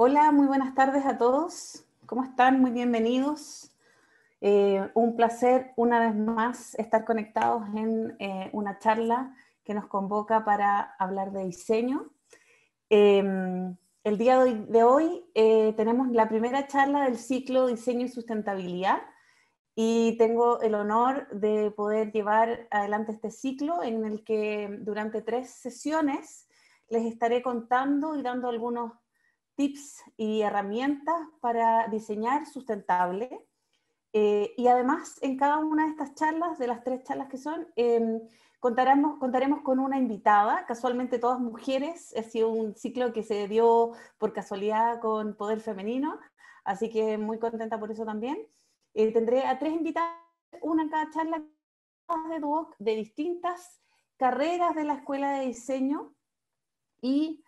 Hola, muy buenas tardes a todos. ¿Cómo están? Muy bienvenidos. Un placer una vez más estar conectados en una charla que nos convoca para hablar de diseño. El día de hoy tenemos la primera charla del ciclo Diseño y Sustentabilidad y tengo el honor de poder llevar adelante este ciclo en el que durante 3 sesiones les estaré contando y dando algunos tips y herramientas para diseñar sustentable. Y además, en cada una de estas charlas, de las 3 charlas que son, contaremos con una invitada, casualmente todas mujeres. Ha sido un ciclo que se dio por casualidad con Poder Femenino, así que muy contenta por eso también. Tendré a 3 invitadas, una en cada charla de Duoc, de distintas carreras de la Escuela de Diseño, y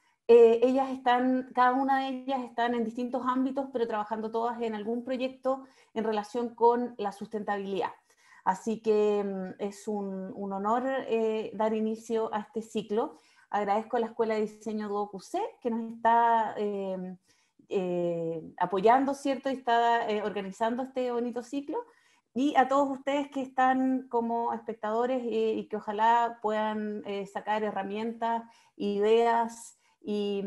cada una de ellas están en distintos ámbitos, pero trabajando todas en algún proyecto en relación con la sustentabilidad. Así que es un honor dar inicio a este ciclo. Agradezco a la Escuela de Diseño Duoc UC que nos está apoyando, ¿cierto? Y está organizando este bonito ciclo. Y a todos ustedes que están como espectadores y que ojalá puedan sacar herramientas, ideas y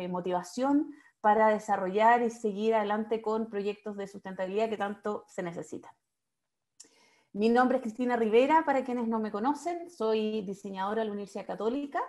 motivación para desarrollar y seguir adelante con proyectos de sustentabilidad que tanto se necesitan. Mi nombre es Cristina Rivera, para quienes no me conocen, soy diseñadora de la Universidad Católica.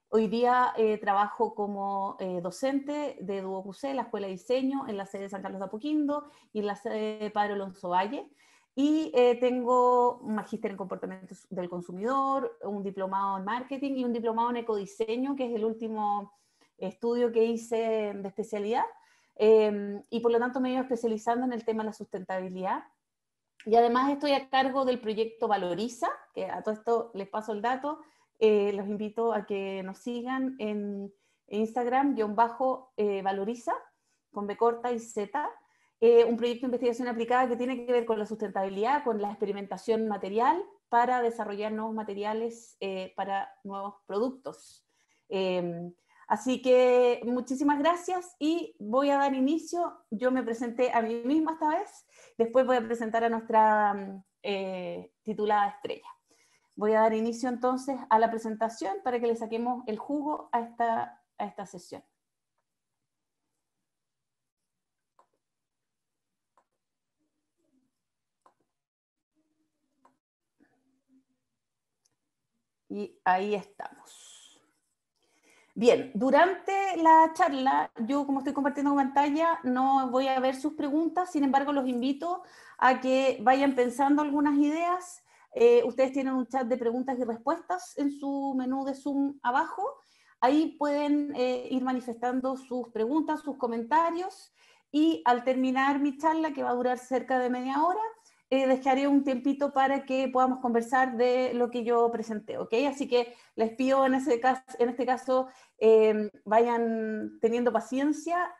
Hoy día trabajo como docente de Duoc UC, la Escuela de Diseño, en la sede de San Carlos de Apoquindo y en la sede de Padre Alonso Valle. Y tengo un magíster en comportamiento del consumidor, un diplomado en marketing y un diplomado en ecodiseño, que es el último estudio que hice de especialidad. Y por lo tanto me he ido especializando en el tema de la sustentabilidad. Y además estoy a cargo del proyecto Valoriza, que a todo esto les paso el dato. Los invito a que nos sigan en Instagram, _valoriza, con B corta y Z. Un proyecto de investigación aplicada que tiene que ver con la sustentabilidad, con la experimentación material para desarrollar nuevos materiales para nuevos productos. Así que muchísimas gracias y voy a dar inicio. Yo me presenté a mí misma esta vez, después voy a presentar a nuestra titulada estrella. Voy a dar inicio entonces a la presentación para que le saquemos el jugo a esta sesión. Y ahí estamos. Bien, durante la charla, yo como estoy compartiendo pantalla, no voy a ver sus preguntas, sin embargo los invito a que vayan pensando algunas ideas. Ustedes tienen un chat de preguntas y respuestas en su menú de Zoom abajo. Ahí pueden ir manifestando sus preguntas, sus comentarios, y al terminar mi charla, que va a durar cerca de media hora, dejaré un tiempito para que podamos conversar de lo que yo presenté, ¿ok? Así que les pido en este caso vayan teniendo paciencia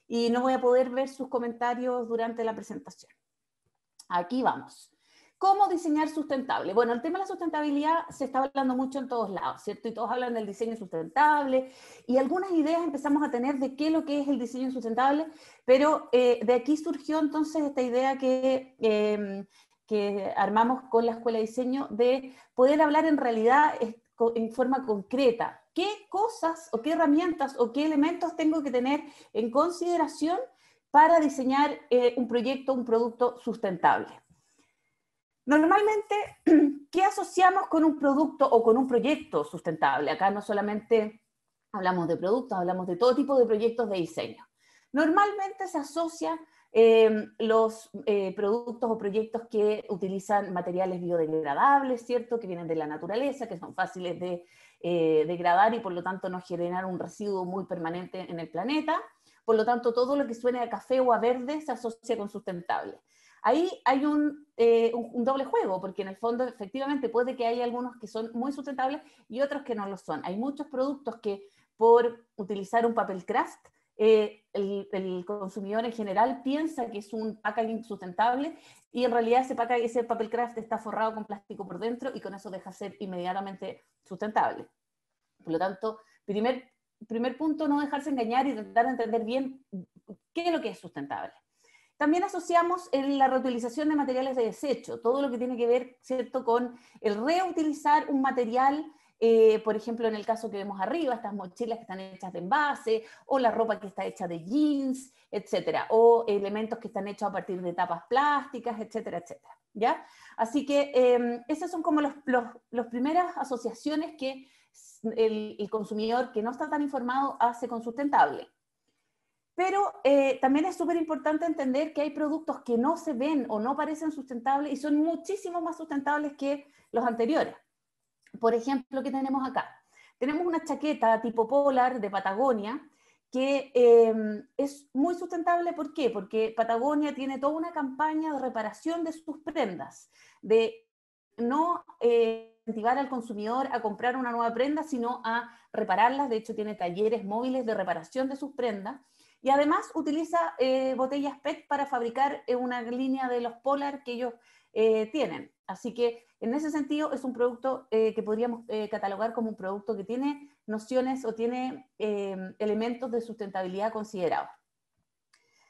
y no voy a poder ver sus comentarios durante la presentación. Aquí vamos. ¿Cómo diseñar sustentable? Bueno, el tema de la sustentabilidad se está hablando mucho en todos lados, ¿cierto? Y todos hablan del diseño sustentable y algunas ideas empezamos a tener de qué es lo que es el diseño sustentable, pero de aquí surgió entonces esta idea que armamos con la Escuela de Diseño de poder hablar en realidad en forma concreta. ¿Qué cosas o qué herramientas o qué elementos tengo que tener en consideración para diseñar un proyecto, un producto sustentable? Normalmente, ¿qué asociamos con un producto o con un proyecto sustentable? Acá no solamente hablamos de productos, hablamos de todo tipo de proyectos de diseño. Normalmente se asocia los productos o proyectos que utilizan materiales biodegradables, ¿cierto? Que vienen de la naturaleza, que son fáciles de degradar y por lo tanto no generar un residuo muy permanente en el planeta. Por lo tanto, todo lo que suene a café o a verde se asocia con sustentable. Ahí hay un doble juego, porque en el fondo efectivamente puede que haya algunos que son muy sustentables y otros que no lo son. Hay muchos productos que por utilizar un papel craft, el consumidor en general piensa que es un packaging sustentable y en realidad ese papel craft está forrado con plástico por dentro y con eso deja de ser inmediatamente sustentable. Por lo tanto, primer primer punto, no dejarse engañar y tratar de entender bien qué es lo que es sustentable. También asociamos la reutilización de materiales de desecho, todo lo que tiene que ver, ¿cierto?, con el reutilizar un material, por ejemplo, en el caso que vemos arriba, estas mochilas que están hechas de envase, o la ropa que está hecha de jeans, etcétera, o elementos que están hechos a partir de tapas plásticas, etcétera, etcétera, ¿ya? Así que esas son como las primeras asociaciones que el consumidor que no está tan informado hace con sustentable. Pero también es súper importante entender que hay productos que no se ven o no parecen sustentables y son muchísimo más sustentables que los anteriores. Por ejemplo, ¿qué tenemos acá? Tenemos una chaqueta tipo polar de Patagonia que es muy sustentable. ¿Por qué? Porque Patagonia tiene toda una campaña de reparación de sus prendas, de no incentivar al consumidor a comprar una nueva prenda, sino a repararlas. De hecho, tiene talleres móviles de reparación de sus prendas. Y además utiliza botellas PET para fabricar una línea de los Polar que ellos tienen. Así que en ese sentido es un producto que podríamos catalogar como un producto que tiene nociones o tiene elementos de sustentabilidad considerados.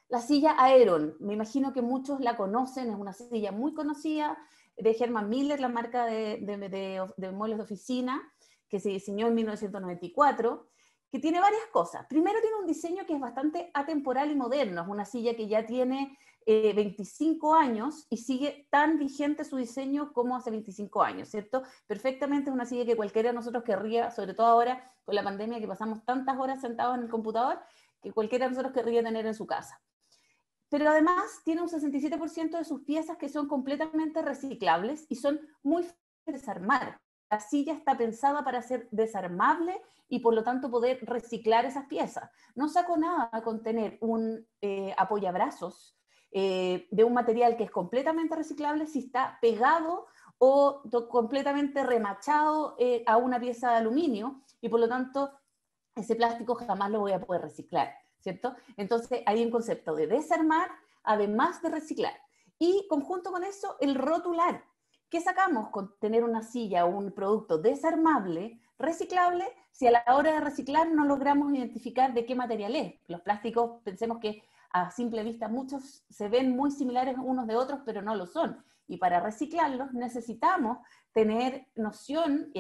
La silla Aeron, me imagino que muchos la conocen, es una silla muy conocida de Herman Miller, la marca de muebles de oficina, que se diseñó en 1994, que tiene varias cosas. Primero, tiene un diseño que es bastante atemporal y moderno. Es una silla que ya tiene 25 años y sigue tan vigente su diseño como hace 25 años, ¿cierto? Perfectamente es una silla que cualquiera de nosotros querría, sobre todo ahora con la pandemia que pasamos tantas horas sentados en el computador, que cualquiera de nosotros querría tener en su casa. Pero además tiene un 67% de sus piezas que son completamente reciclables y son muy fáciles de desarmar. La silla está pensada para ser desarmable y por lo tanto poder reciclar esas piezas. No saco nada con tener un apoyabrazos de un material que es completamente reciclable si está pegado o completamente remachado a una pieza de aluminio y por lo tanto ese plástico jamás lo voy a poder reciclar, ¿cierto? Entonces hay un concepto de desarmar además de reciclar. Y conjunto con eso, el rotular. ¿Qué sacamos con tener una silla o un producto desarmable, reciclable, si a la hora de reciclar no logramos identificar de qué material es? Los plásticos, pensemos que a simple vista muchos se ven muy similares unos de otros, pero no lo son. Y para reciclarlos necesitamos tener noción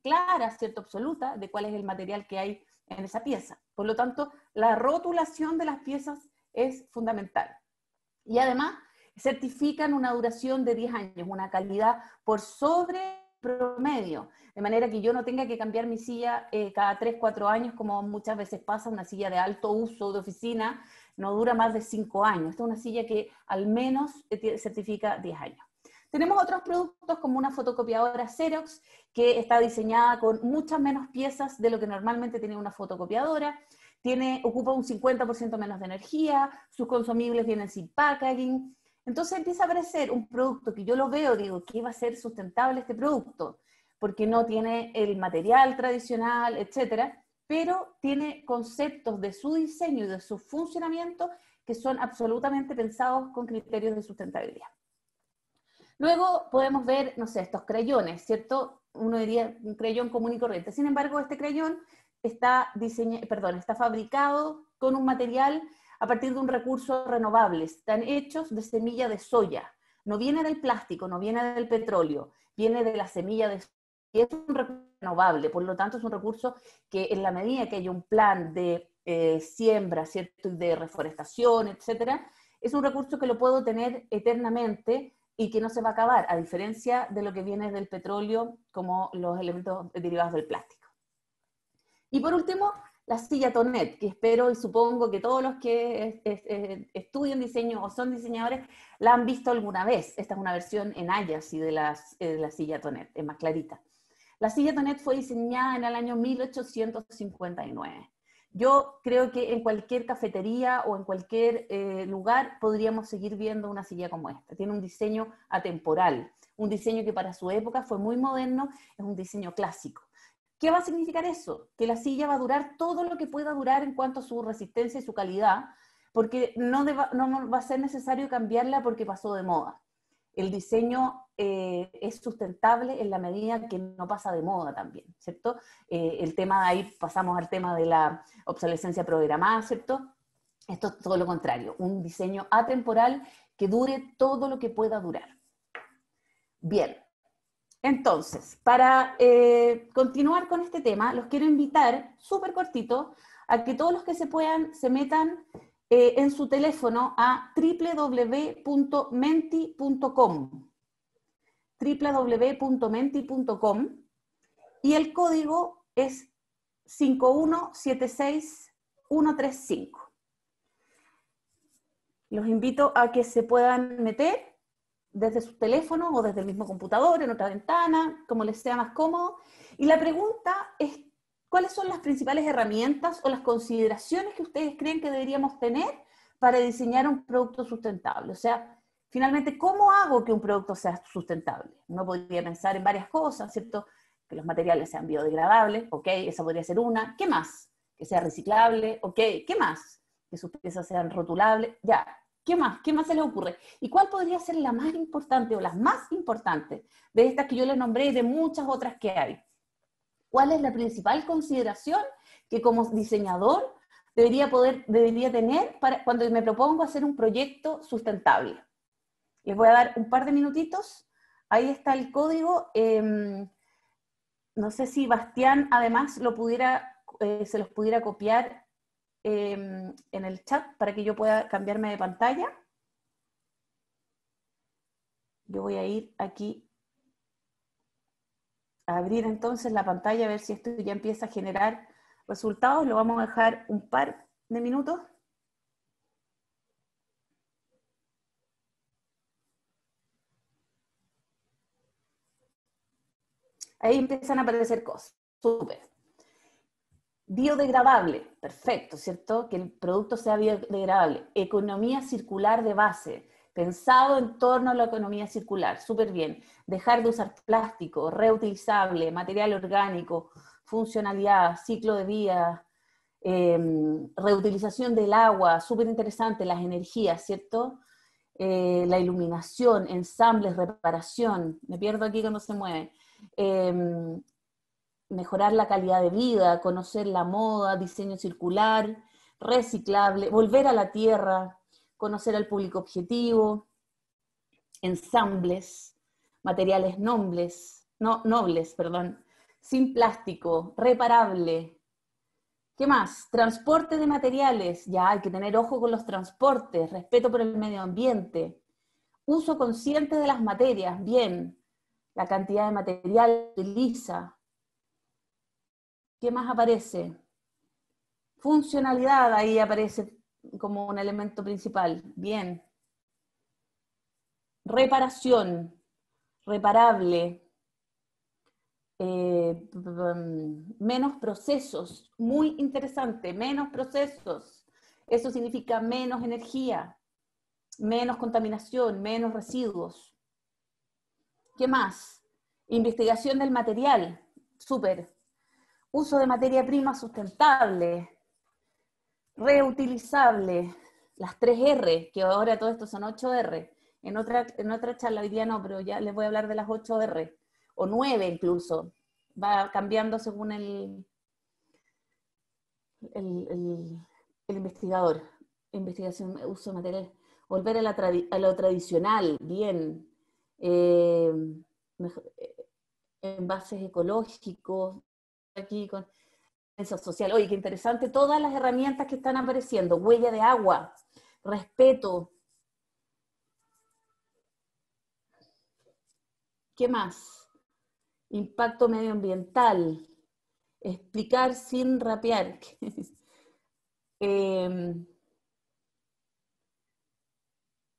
clara, ¿cierto?, absoluta, de cuál es el material que hay en esa pieza. Por lo tanto, la rotulación de las piezas es fundamental. Y además, certifican una duración de 10 años, una calidad por sobre promedio, de manera que yo no tenga que cambiar mi silla cada 3, 4 años, como muchas veces pasa. Una silla de alto uso de oficina no dura más de 5 años. Esta es una silla que al menos certifica 10 años. Tenemos otros productos como una fotocopiadora Xerox, que está diseñada con muchas menos piezas de lo que normalmente tiene una fotocopiadora. Ocupa un 50% menos de energía, sus consumibles vienen sin packaging. Entonces empieza a aparecer un producto que yo lo veo, digo, ¿qué va a ser sustentable este producto? Porque no tiene el material tradicional, etcétera, pero tiene conceptos de su diseño y de su funcionamiento que son absolutamente pensados con criterios de sustentabilidad. Luego podemos ver, no sé, estos crayones, ¿cierto? Uno diría un crayón común y corriente. Sin embargo, este crayón está fabricado con un material a partir de un recurso renovable. Están hechos de semilla de soya. No viene del plástico, no viene del petróleo, viene de la semilla de soya. Y es un recurso renovable, por lo tanto es un recurso que en la medida que haya un plan de siembra, ¿cierto?, de reforestación, etcétera, es un recurso que lo puedo tener eternamente y que no se va a acabar, a diferencia de lo que viene del petróleo como los elementos derivados del plástico. Y por último, la silla Tonet, que espero y supongo que todos los que estudian diseño o son diseñadores la han visto alguna vez. Esta es una versión en Ayas y de la silla Tonet, es más clarita. La silla Tonet fue diseñada en el año 1859. Yo creo que en cualquier cafetería o en cualquier lugar podríamos seguir viendo una silla como esta. Tiene un diseño atemporal, un diseño que para su época fue muy moderno, es un diseño clásico. ¿Qué va a significar eso? Que la silla va a durar todo lo que pueda durar en cuanto a su resistencia y su calidad, porque no va a ser necesario cambiarla porque pasó de moda. el diseño es sustentable en la medida que no pasa de moda también, ¿cierto? El tema de ahí pasamos al tema de la obsolescencia programada, ¿cierto? Esto es todo lo contrario, un diseño atemporal que dure todo lo que pueda durar. Bien, entonces, para continuar con este tema, los quiero invitar, súper cortito, a que todos los que se puedan se metan en su teléfono a www.menti.com www.menti.com y el código es 5176135. Los invito a que se puedan meter desde su teléfono o desde el mismo computador, en otra ventana, como les sea más cómodo. Y la pregunta es, ¿cuáles son las principales herramientas o las consideraciones que ustedes creen que deberíamos tener para diseñar un producto sustentable? O sea, finalmente, ¿cómo hago que un producto sea sustentable? Uno podría pensar en varias cosas, ¿cierto? Que los materiales sean biodegradables, ok, esa podría ser una. ¿Qué más? Que sea reciclable, ok. ¿Qué más? Que sus piezas sean rotulables, ya. ¿Qué más? ¿Qué más se les ocurre? ¿Y cuál podría ser la más importante o las más importantes de estas que yo les nombré y de muchas otras que hay? ¿Cuál es la principal consideración que como diseñador debería tener cuando me propongo hacer un proyecto sustentable? Les voy a dar un par de minutitos. Ahí está el código. No sé si Bastián además se los pudiera copiar en el chat para que yo pueda cambiarme de pantalla. Yo voy a ir aquí a abrir entonces la pantalla a ver si esto ya empieza a generar resultados. Lo vamos a dejar un par de minutos. Ahí empiezan a aparecer cosas. Súper. Biodegradable, perfecto, ¿cierto? Que el producto sea biodegradable. Economía circular de base, pensado en torno a la economía circular, súper bien. Dejar de usar plástico, reutilizable, material orgánico, funcionalidad, ciclo de vida, reutilización del agua, súper interesante, las energías, ¿cierto? La iluminación, ensambles, reparación, me pierdo aquí cuando se mueve. Mejorar la calidad de vida, conocer la moda, diseño circular, reciclable, volver a la tierra, conocer al público objetivo, ensambles, materiales nobles, sin plástico, reparable. ¿Qué más? Transporte de materiales, ya hay que tener ojo con los transportes, respeto por el medio ambiente, uso consciente de las materias, bien, la cantidad de material que utiliza. ¿Qué más aparece? Funcionalidad, ahí aparece como un elemento principal. Bien. Reparación, reparable. Menos procesos, muy interesante, menos procesos. Eso significa menos energía, menos contaminación, menos residuos. ¿Qué más? Investigación del material, súper. Uso de materia prima sustentable, reutilizable, las 3 R, que ahora todo esto son 8 R. En otra charla hoy día no, pero ya les voy a hablar de las 8 R, o 9 incluso. Va cambiando según el investigador. Investigación, uso de material. Volver a lo tradicional, bien. Envases ecológicos, aquí con social. Oye, qué interesante, todas las herramientas que están apareciendo, huella de agua, respeto. ¿Qué más? Impacto medioambiental, explicar sin rapear.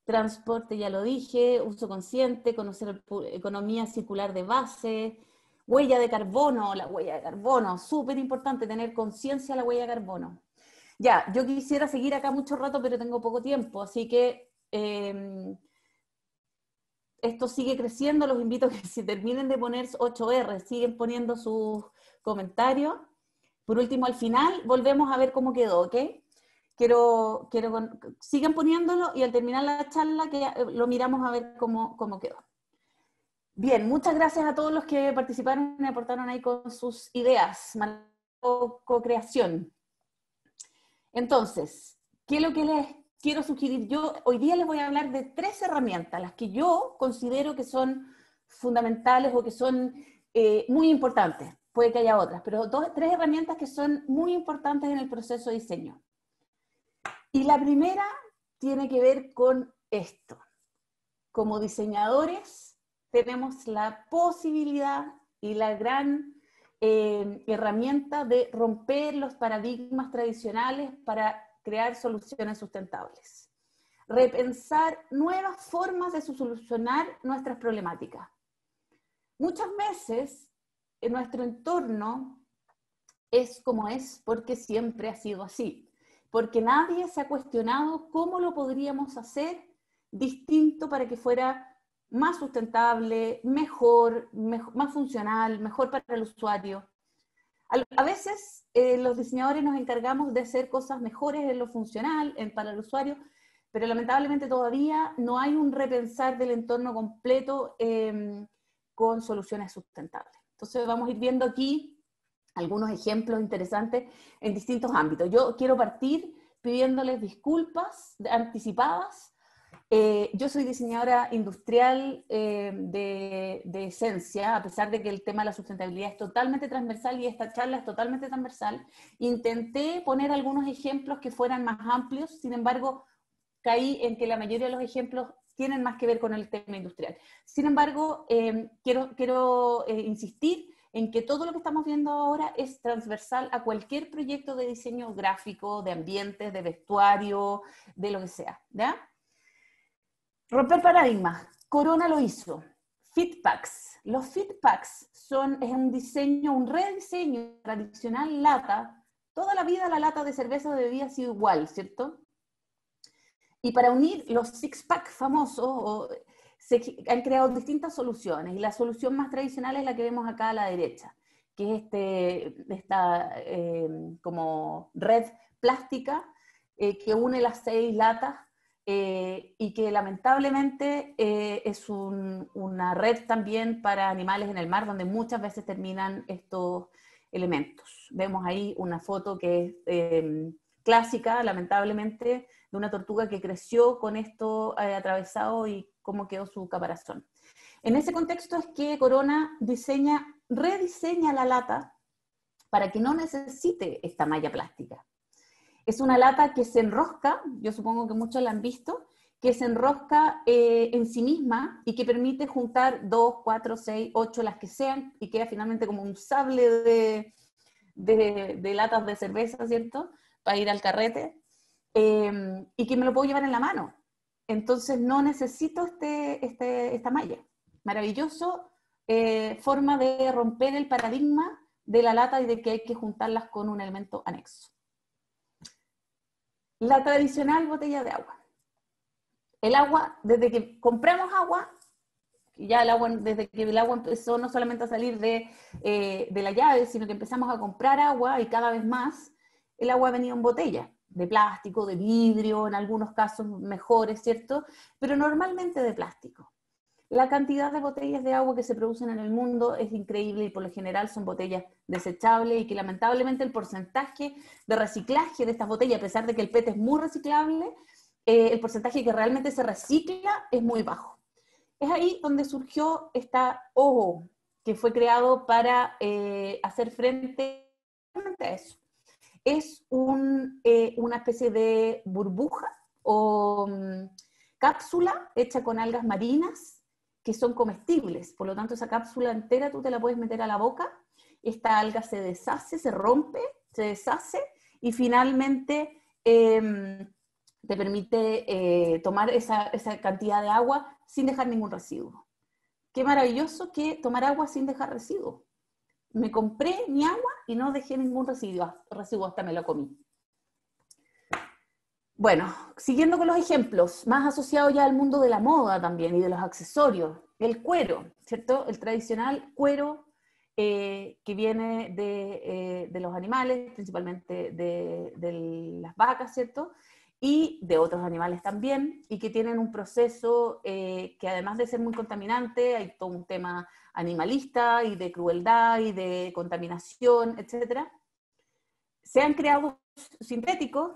Transporte, ya lo dije, uso consciente, conocer economía circular de base, huella de carbono, la huella de carbono, súper importante tener conciencia de la huella de carbono. Ya, yo quisiera seguir acá mucho rato, pero tengo poco tiempo, así que esto sigue creciendo, los invito a que si terminen de poner 8R, siguen poniendo sus comentarios. Por último, al final, volvemos a ver cómo quedó, ¿ok? sigan poniéndolo y al terminar la charla que lo miramos a ver cómo quedó. Bien, muchas gracias a todos los que participaron y aportaron ahí con sus ideas, co-creación. Entonces, ¿qué es lo que les quiero sugerir yo? Hoy día les voy a hablar de 3 herramientas, las que yo considero que son fundamentales o que son muy importantes. Puede que haya otras, pero 3 herramientas que son muy importantes en el proceso de diseño. Y la primera tiene que ver con esto. Como diseñadores tenemos la posibilidad y la gran herramienta de romper los paradigmas tradicionales para crear soluciones sustentables. Repensar nuevas formas de solucionar nuestras problemáticas. Muchas veces en nuestro entorno es como es porque siempre ha sido así, porque nadie se ha cuestionado cómo lo podríamos hacer distinto para que fuera más sustentable, mejor, más funcional, mejor para el usuario. A veces los diseñadores nos encargamos de hacer cosas mejores en lo funcional, para el usuario, pero lamentablemente todavía no hay un repensar del entorno completo con soluciones sustentables. Entonces vamos a ir viendo aquí algunos ejemplos interesantes en distintos ámbitos. Yo quiero partir pidiéndoles disculpas anticipadas. Yo soy diseñadora industrial de esencia, a pesar de que el tema de la sustentabilidad es totalmente transversal y esta charla es totalmente transversal. Intenté poner algunos ejemplos que fueran más amplios, sin embargo, caí en que la mayoría de los ejemplos tienen más que ver con el tema industrial. Sin embargo, quiero insistir en que todo lo que estamos viendo ahora es transversal a cualquier proyecto de diseño gráfico, de ambientes, de vestuario, de lo que sea, ¿ya? Romper paradigmas. Corona lo hizo. Fitpacks. Los Fitpacks es un diseño, un rediseño tradicional lata. Toda la vida la lata de cerveza o de bebida ha sido igual, ¿cierto? Y para unir los six-pack famosos, se han creado distintas soluciones. Y la solución más tradicional es la que vemos acá a la derecha, que es esta como red plástica que une las 6 latas y que lamentablemente es una red también para animales en el mar, donde muchas veces terminan estos elementos. Vemos ahí una foto que es clásica, lamentablemente, de una tortuga que creció con esto atravesado y cómo quedó su caparazón. En ese contexto es que Corona rediseña la lata para que no necesite esta malla plástica. Es una lata que se enrosca, yo supongo que muchos la han visto, que se enrosca en sí misma y que permite juntar 2, 4, 6, 8, las que sean, y queda finalmente como un sable de latas de cerveza, ¿cierto?, para ir al carrete, y que me lo puedo llevar en la mano. Entonces no necesito esta malla. Maravilloso forma de romper el paradigma de la lata y de que hay que juntarlas con un elemento anexo. La tradicional botella de agua. El agua, desde que compramos agua, ya desde que el agua empezó no solamente a salir de la llave, sino que empezamos a comprar agua y cada vez más, el agua venía en botella, de plástico, de vidrio, en algunos casos mejores, ¿cierto? Pero normalmente de plástico. La cantidad de botellas de agua que se producen en el mundo es increíble y por lo general son botellas desechables y que lamentablemente el porcentaje de reciclaje de estas botellas, a pesar de que el PET es muy reciclable, el porcentaje que realmente se recicla es muy bajo. Es ahí donde surgió esta OHO, que fue creado para hacer frente a eso. Es una especie de burbuja o cápsula hecha con algas marinas que son comestibles. Por lo tanto, esa cápsula entera tú te la puedes meter a la boca, esta alga se deshace, se rompe, se deshace y finalmente te permite tomar esa cantidad de agua sin dejar ningún residuo. Qué maravilloso que tomar agua sin dejar residuo. Me compré mi agua y no dejé ningún residuo hasta me lo comí. Bueno, siguiendo con los ejemplos, más asociados ya al mundo de la moda también y de los accesorios, el cuero, ¿cierto? El tradicional cuero que viene de los animales, principalmente de las vacas, ¿cierto? Y de otros animales también, y que tienen un proceso que además de ser muy contaminante, hay todo un tema animalista y de crueldad y de contaminación, etc. Se han creado sintéticos,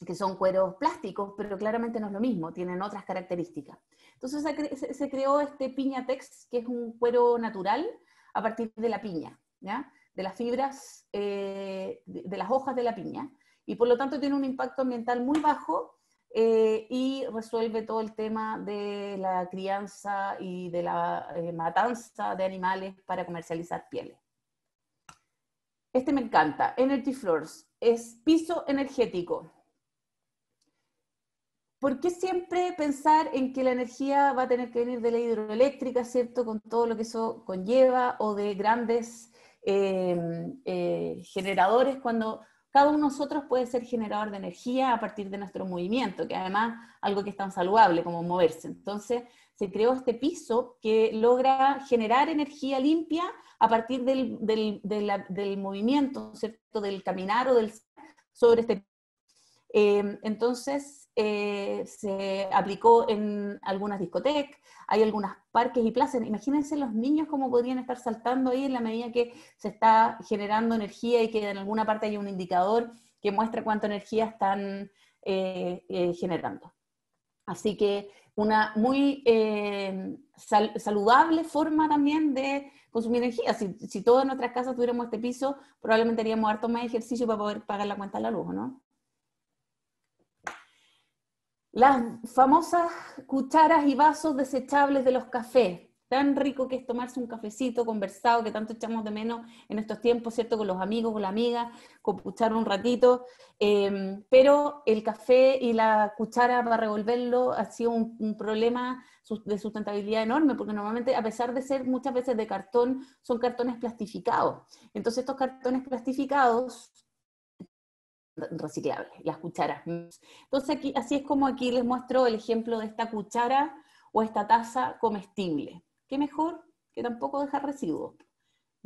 que son cueros plásticos, pero claramente no es lo mismo, tienen otras características. Entonces se creó este Piñatex, que es un cuero natural a partir de la piña, ¿ya? De las fibras de las hojas de la piña, y por lo tanto tiene un impacto ambiental muy bajo y resuelve todo el tema de la crianza y de la matanza de animales para comercializar pieles. Este me encanta, Energy Floors, es piso energético. ¿Por qué siempre pensar en que la energía va a tener que venir de la hidroeléctrica, ¿cierto? Con todo lo que eso conlleva, o de grandes generadores, cuando cada uno de nosotros puede ser generador de energía a partir de nuestro movimiento, que además algo que es tan saludable como moverse. Entonces se creó este piso que logra generar energía limpia a partir del movimiento, ¿cierto? Del caminar o del sobre este piso. Entonces se aplicó en algunas discotecas, hay algunos parques y plazas. Imagínense los niños cómo podrían estar saltando ahí en la medida que se está generando energía y que en alguna parte hay un indicador que muestra cuánta energía están generando. Así que una muy saludable forma también de consumir energía. Si todas nuestras casas tuviéramos este piso, probablemente haríamos harto más ejercicio para poder pagar la cuenta de la luz, ¿no? Las famosas cucharas y vasos desechables de los cafés. Tan rico que es tomarse un cafecito conversado, que tanto echamos de menos en estos tiempos, ¿cierto? Con los amigos, con la amiga, compuchar un ratito. Pero el café y la cuchara para revolverlo ha sido un problema de sustentabilidad enorme, porque normalmente, a pesar de ser muchas veces de cartón, son cartones plastificados. Entonces estos cartones plastificados reciclables, las cucharas. Entonces aquí, así es como aquí les muestro el ejemplo de esta cuchara o esta taza comestible. ¿Qué mejor que tampoco dejar residuos?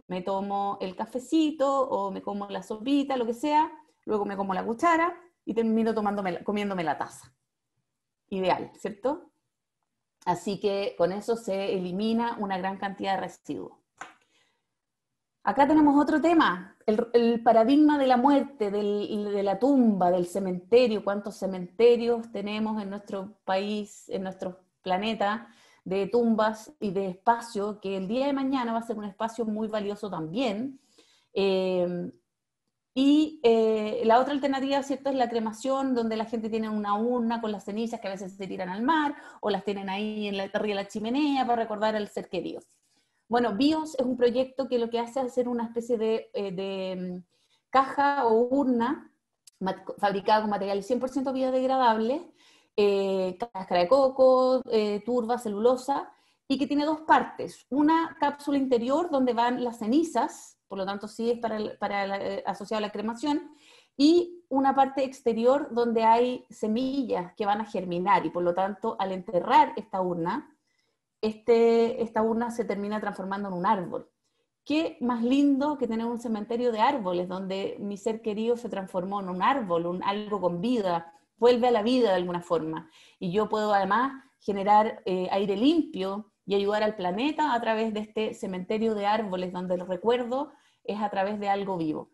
Me tomo el cafecito o me como la sopita, lo que sea, luego me como la cuchara y termino comiéndome la taza. Ideal, ¿cierto? Así que con eso se elimina una gran cantidad de residuos. Acá tenemos otro tema, el paradigma de la muerte, de la tumba, del cementerio. ¿Cuántos cementerios tenemos en nuestro país, en nuestro planeta, de tumbas y de espacio, que el día de mañana va a ser un espacio muy valioso también? La otra alternativa, ¿cierto?, es la cremación, donde la gente tiene una urna con las cenizas que a veces se tiran al mar, o las tienen ahí arriba de la chimenea para recordar al ser querido. Bueno, BIOS es un proyecto que lo que hace es hacer una especie de caja o urna fabricada con materiales 100% biodegradables, cáscara de coco, turba, celulosa, y que tiene dos partes. Una cápsula interior donde van las cenizas, por lo tanto sí es asociado a la cremación, y una parte exterior donde hay semillas que van a germinar, y por lo tanto al enterrar esta urna, esta urna se termina transformando en un árbol. ¿Qué más lindo que tener un cementerio de árboles, donde mi ser querido se transformó en un árbol, algo con vida, vuelve a la vida de alguna forma? Y yo puedo además generar aire limpio y ayudar al planeta a través de este cementerio de árboles, donde el recuerdo es a través de algo vivo.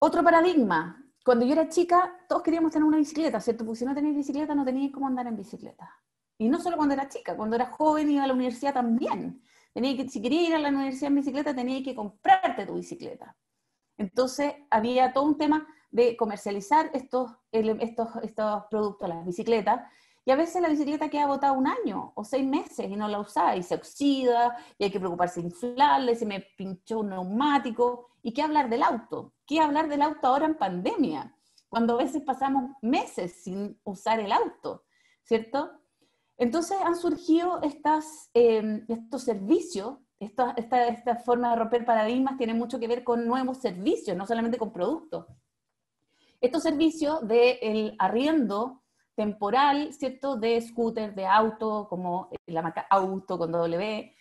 Otro paradigma. Cuando yo era chica, todos queríamos tener una bicicleta, ¿cierto? Porque si no tenías bicicleta, no tenías cómo andar en bicicleta. Y no solo cuando era chica, cuando era joven iba a la universidad también. Si querías ir a la universidad en bicicleta, tenías que comprarte tu bicicleta. Entonces había todo un tema de comercializar estos productos, las bicicletas, y a veces la bicicleta queda botada 1 año o 6 meses y no la usaba y se oxida y hay que preocuparse de inflarle, se me pinchó un neumático. ¿Y qué hablar del auto? ¿Qué hablar del auto ahora en pandemia? Cuando a veces pasamos meses sin usar el auto, ¿cierto? Entonces han surgido estos servicios, esta forma de romper paradigmas tiene mucho que ver con nuevos servicios, no solamente con productos. Estos servicios del arriendo temporal, ¿cierto?, de scooter, de auto, como la marca Auto con W,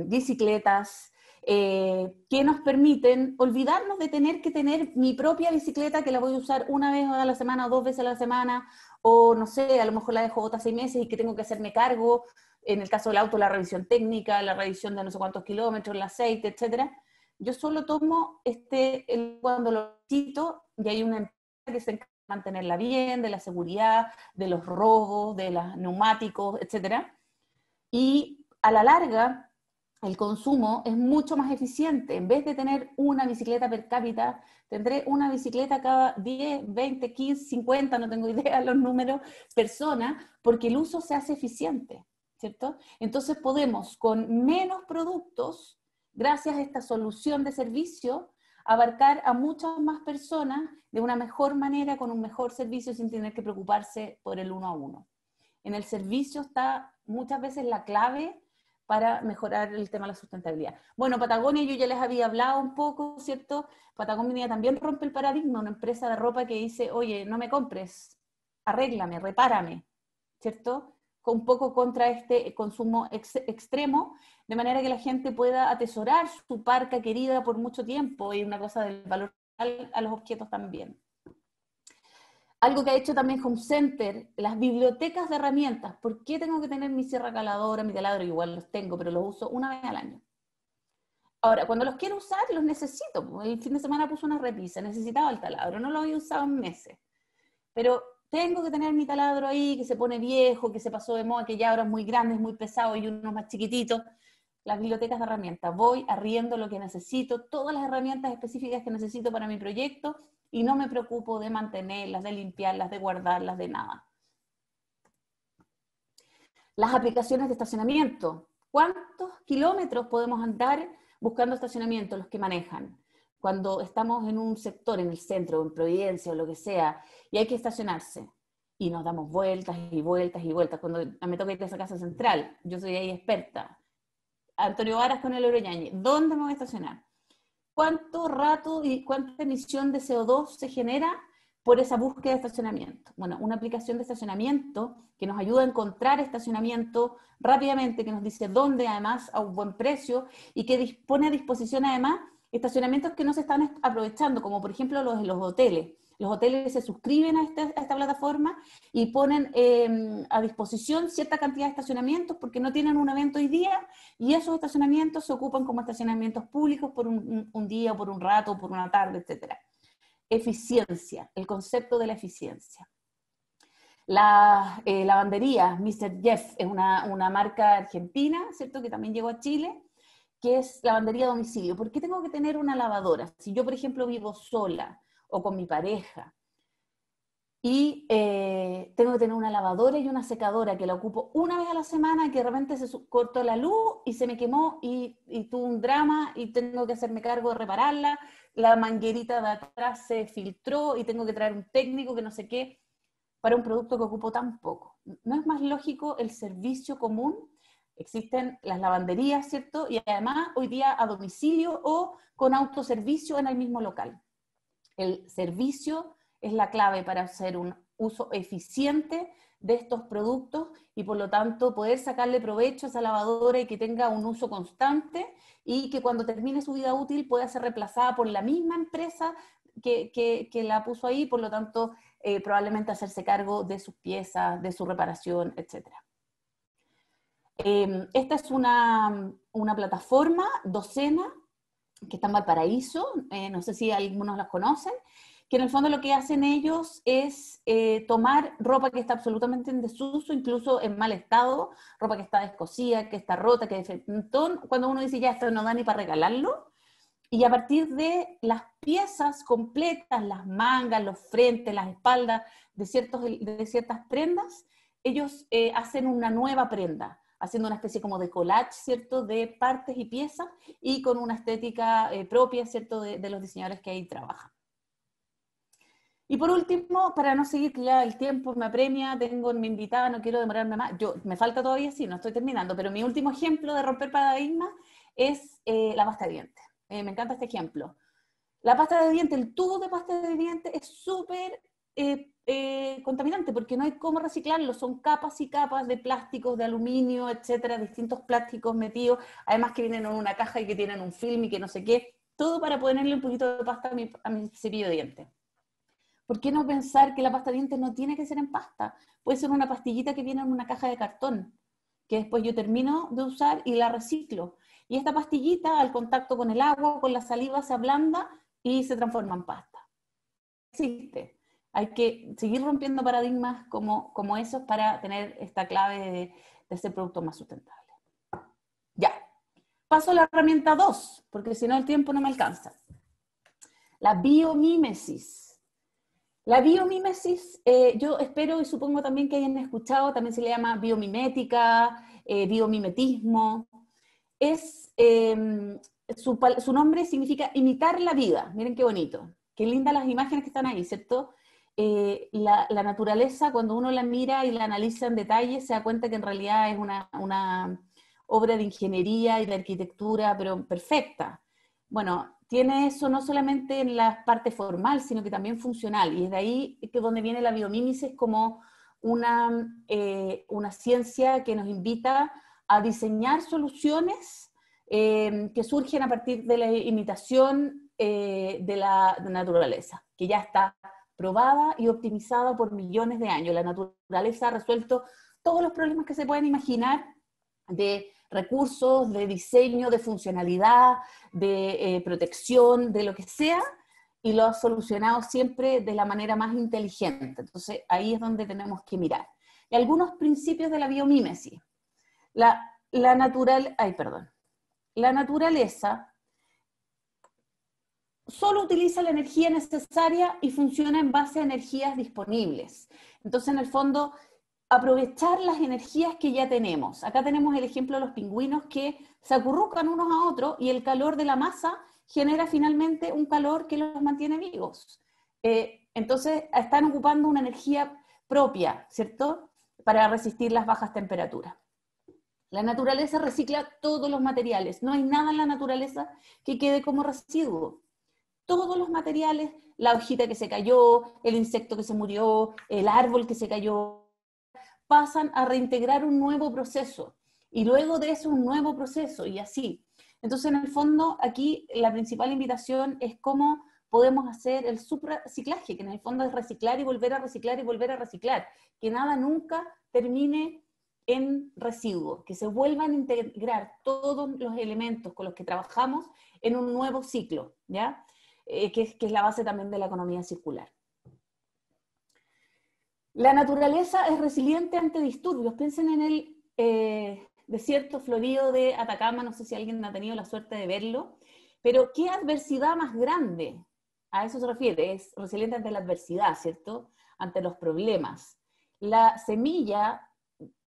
bicicletas, que nos permiten olvidarnos de tener que tener mi propia bicicleta que la voy a usar una vez a la semana o 2 veces a la semana, o no sé, a lo mejor la dejo botada 6 meses y que tengo que hacerme cargo, en el caso del auto, la revisión técnica, la revisión de no sé cuántos kilómetros, el aceite, etcétera. Yo solo tomo cuando lo necesito, y hay una empresa que se encarga de mantenerla bien, de la seguridad, de los robos, de los neumáticos, etcétera. Y a la larga, el consumo es mucho más eficiente. En vez de tener una bicicleta per cápita, tendré una bicicleta cada 10, 20, 15, 50, no tengo idea los números, personas, porque el uso se hace eficiente, ¿cierto? Entonces podemos, con menos productos, gracias a esta solución de servicio, abarcar a muchas más personas de una mejor manera, con un mejor servicio, sin tener que preocuparse por el uno a uno. En el servicio está muchas veces la clave para mejorar el tema de la sustentabilidad. Bueno, Patagonia yo ya les había hablado un poco, ¿cierto? Patagonia también rompe el paradigma, una empresa de ropa que dice, oye, no me compres, arréglame, repárame, ¿cierto? Un poco contra este consumo extremo, de manera que la gente pueda atesorar su parca querida por mucho tiempo, y una cosa del valor a los objetos también. Algo que ha hecho también Home Center, las bibliotecas de herramientas. ¿Por qué tengo que tener mi sierra caladora, mi taladro? Igual los tengo, pero los uso una vez al año. Ahora, cuando los quiero usar, los necesito. El fin de semana puse una repisa, necesitaba el taladro, no lo había usado en meses. Pero tengo que tener mi taladro ahí, que se pone viejo, que se pasó de moda, que ya ahora es muy grande, es muy pesado, y unos más chiquititos. Las bibliotecas de herramientas. Voy, arriendo lo que necesito, todas las herramientas específicas que necesito para mi proyecto, y no me preocupo de mantenerlas, de limpiarlas, de guardarlas, de nada. Las aplicaciones de estacionamiento. ¿Cuántos kilómetros podemos andar buscando estacionamiento los que manejan? Cuando estamos en un sector, en el centro, en Providencia o lo que sea, y hay que estacionarse, y nos damos vueltas y vueltas y vueltas. Cuando me toca ir a esa casa central, yo soy ahí experta. Antonio Varas con el Oroñañe, ¿dónde me voy a estacionar? ¿Cuánto rato y cuánta emisión de CO2 se genera por esa búsqueda de estacionamiento? Bueno, una aplicación de estacionamiento que nos ayuda a encontrar estacionamiento rápidamente, que nos dice dónde, además a un buen precio, y que dispone a disposición además estacionamientos que no se están aprovechando, como por ejemplo los de los hoteles. Los hoteles se suscriben a esta plataforma y ponen a disposición cierta cantidad de estacionamientos porque no tienen un evento hoy día, y esos estacionamientos se ocupan como estacionamientos públicos por un día, por un rato, por una tarde, etc. Eficiencia, el concepto de la eficiencia. La lavandería Mr. Jeff es una marca argentina, ¿cierto?, que también llegó a Chile, que es lavandería a domicilio. ¿Por qué tengo que tener una lavadora? Si yo, por ejemplo, vivo sola o con mi pareja, y tengo que tener una lavadora y una secadora que la ocupo una vez a la semana, que de repente se cortó la luz y se me quemó y tuve un drama y tengo que hacerme cargo de repararla, la manguerita de atrás se filtró y tengo que traer un técnico que no sé qué, para un producto que ocupo tan poco. ¿No es más lógico el servicio común? Existen las lavanderías, ¿cierto? Y además hoy día a domicilio o con autoservicio en el mismo local. El servicio es la clave para hacer un uso eficiente de estos productos y por lo tanto poder sacarle provecho a esa lavadora y que tenga un uso constante, y que cuando termine su vida útil pueda ser reemplazada por la misma empresa que la puso ahí, por lo tanto probablemente hacerse cargo de sus piezas, de su reparación, etc. Esta es una plataforma, Docena, que está en Valparaíso, no sé si algunos las conocen, que en el fondo lo que hacen ellos es tomar ropa que está absolutamente en desuso, incluso en mal estado, ropa que está descosida, que está rota, que cuando uno dice ya esto no da ni para regalarlo, y a partir de las piezas completas, las mangas, los frentes, las espaldas de ciertas prendas, ellos hacen una nueva prenda, haciendo una especie como de collage, ¿cierto?, de partes y piezas, y con una estética propia, ¿cierto?, de los diseñadores que ahí trabajan. Y por último, para no seguir, que ya el tiempo me apremia, tengo mi invitada, no quiero demorarme más, me falta todavía, sí, no estoy terminando, pero mi último ejemplo de romper paradigmas es la pasta de dientes. Me encanta este ejemplo. La pasta de dientes, el tubo de pasta de dientes es súper contaminante, porque no hay cómo reciclarlo, son capas y capas de plásticos, de aluminio, etcétera, distintos plásticos metidos, además que vienen en una caja y que tienen un film y que no sé qué, todo para ponerle un poquito de pasta a mi cepillo de dientes. ¿Por qué no pensar que la pasta de dientes no tiene que ser en pasta? Puede ser una pastillita que viene en una caja de cartón, que después yo termino de usar y la reciclo. Y esta pastillita, al contacto con el agua, con la saliva, se ablanda y se transforma en pasta. Existe. Hay que seguir rompiendo paradigmas como esos para tener esta clave de ser producto más sustentable. Ya. Paso a la herramienta 2, porque si no el tiempo no me alcanza. La biomímesis. La biomímesis, yo espero y supongo también que hayan escuchado, también se le llama biomimética, biomimetismo. Su nombre significa imitar la vida. Miren qué bonito. Qué lindas las imágenes que están ahí, ¿cierto? La naturaleza, cuando uno la mira y la analiza en detalle, se da cuenta que en realidad es una obra de ingeniería y de arquitectura, pero perfecta. Bueno, tiene eso no solamente en la parte formal, sino que también funcional. Y es de ahí que donde viene la biomímesis como una ciencia que nos invita a diseñar soluciones que surgen a partir de la imitación de la naturaleza, que ya está probada y optimizada por millones de años. La naturaleza ha resuelto todos los problemas que se pueden imaginar de recursos, de diseño, de funcionalidad, de protección, de lo que sea, y lo ha solucionado siempre de la manera más inteligente. Entonces, ahí es donde tenemos que mirar. Y algunos principios de la biomímesis. La naturaleza solo utiliza la energía necesaria y funciona en base a energías disponibles. Entonces, en el fondo, aprovechar las energías que ya tenemos. Acá tenemos el ejemplo de los pingüinos que se acurrucan unos a otros y el calor de la masa genera finalmente un calor que los mantiene vivos. Entonces, están ocupando una energía propia, ¿cierto?, para resistir las bajas temperaturas. La naturaleza recicla todos los materiales. No hay nada en la naturaleza que quede como residuo. Todos los materiales, la hojita que se cayó, el insecto que se murió, el árbol que se cayó, pasan a reintegrar un nuevo proceso. Y luego de eso un nuevo proceso, y así. Entonces, en el fondo, aquí la principal invitación es cómo podemos hacer el supraciclaje, que en el fondo es reciclar y volver a reciclar y volver a reciclar. Que nada nunca termine en residuos, que se vuelvan a integrar todos los elementos con los que trabajamos en un nuevo ciclo, ¿ya? Que es la base también de la economía circular. La naturaleza es resiliente ante disturbios. Piensen en el desierto florido de Atacama, no sé si alguien ha tenido la suerte de verlo, pero ¿qué adversidad más grande? A eso se refiere, es resiliente ante la adversidad, ¿cierto? Ante los problemas. La semilla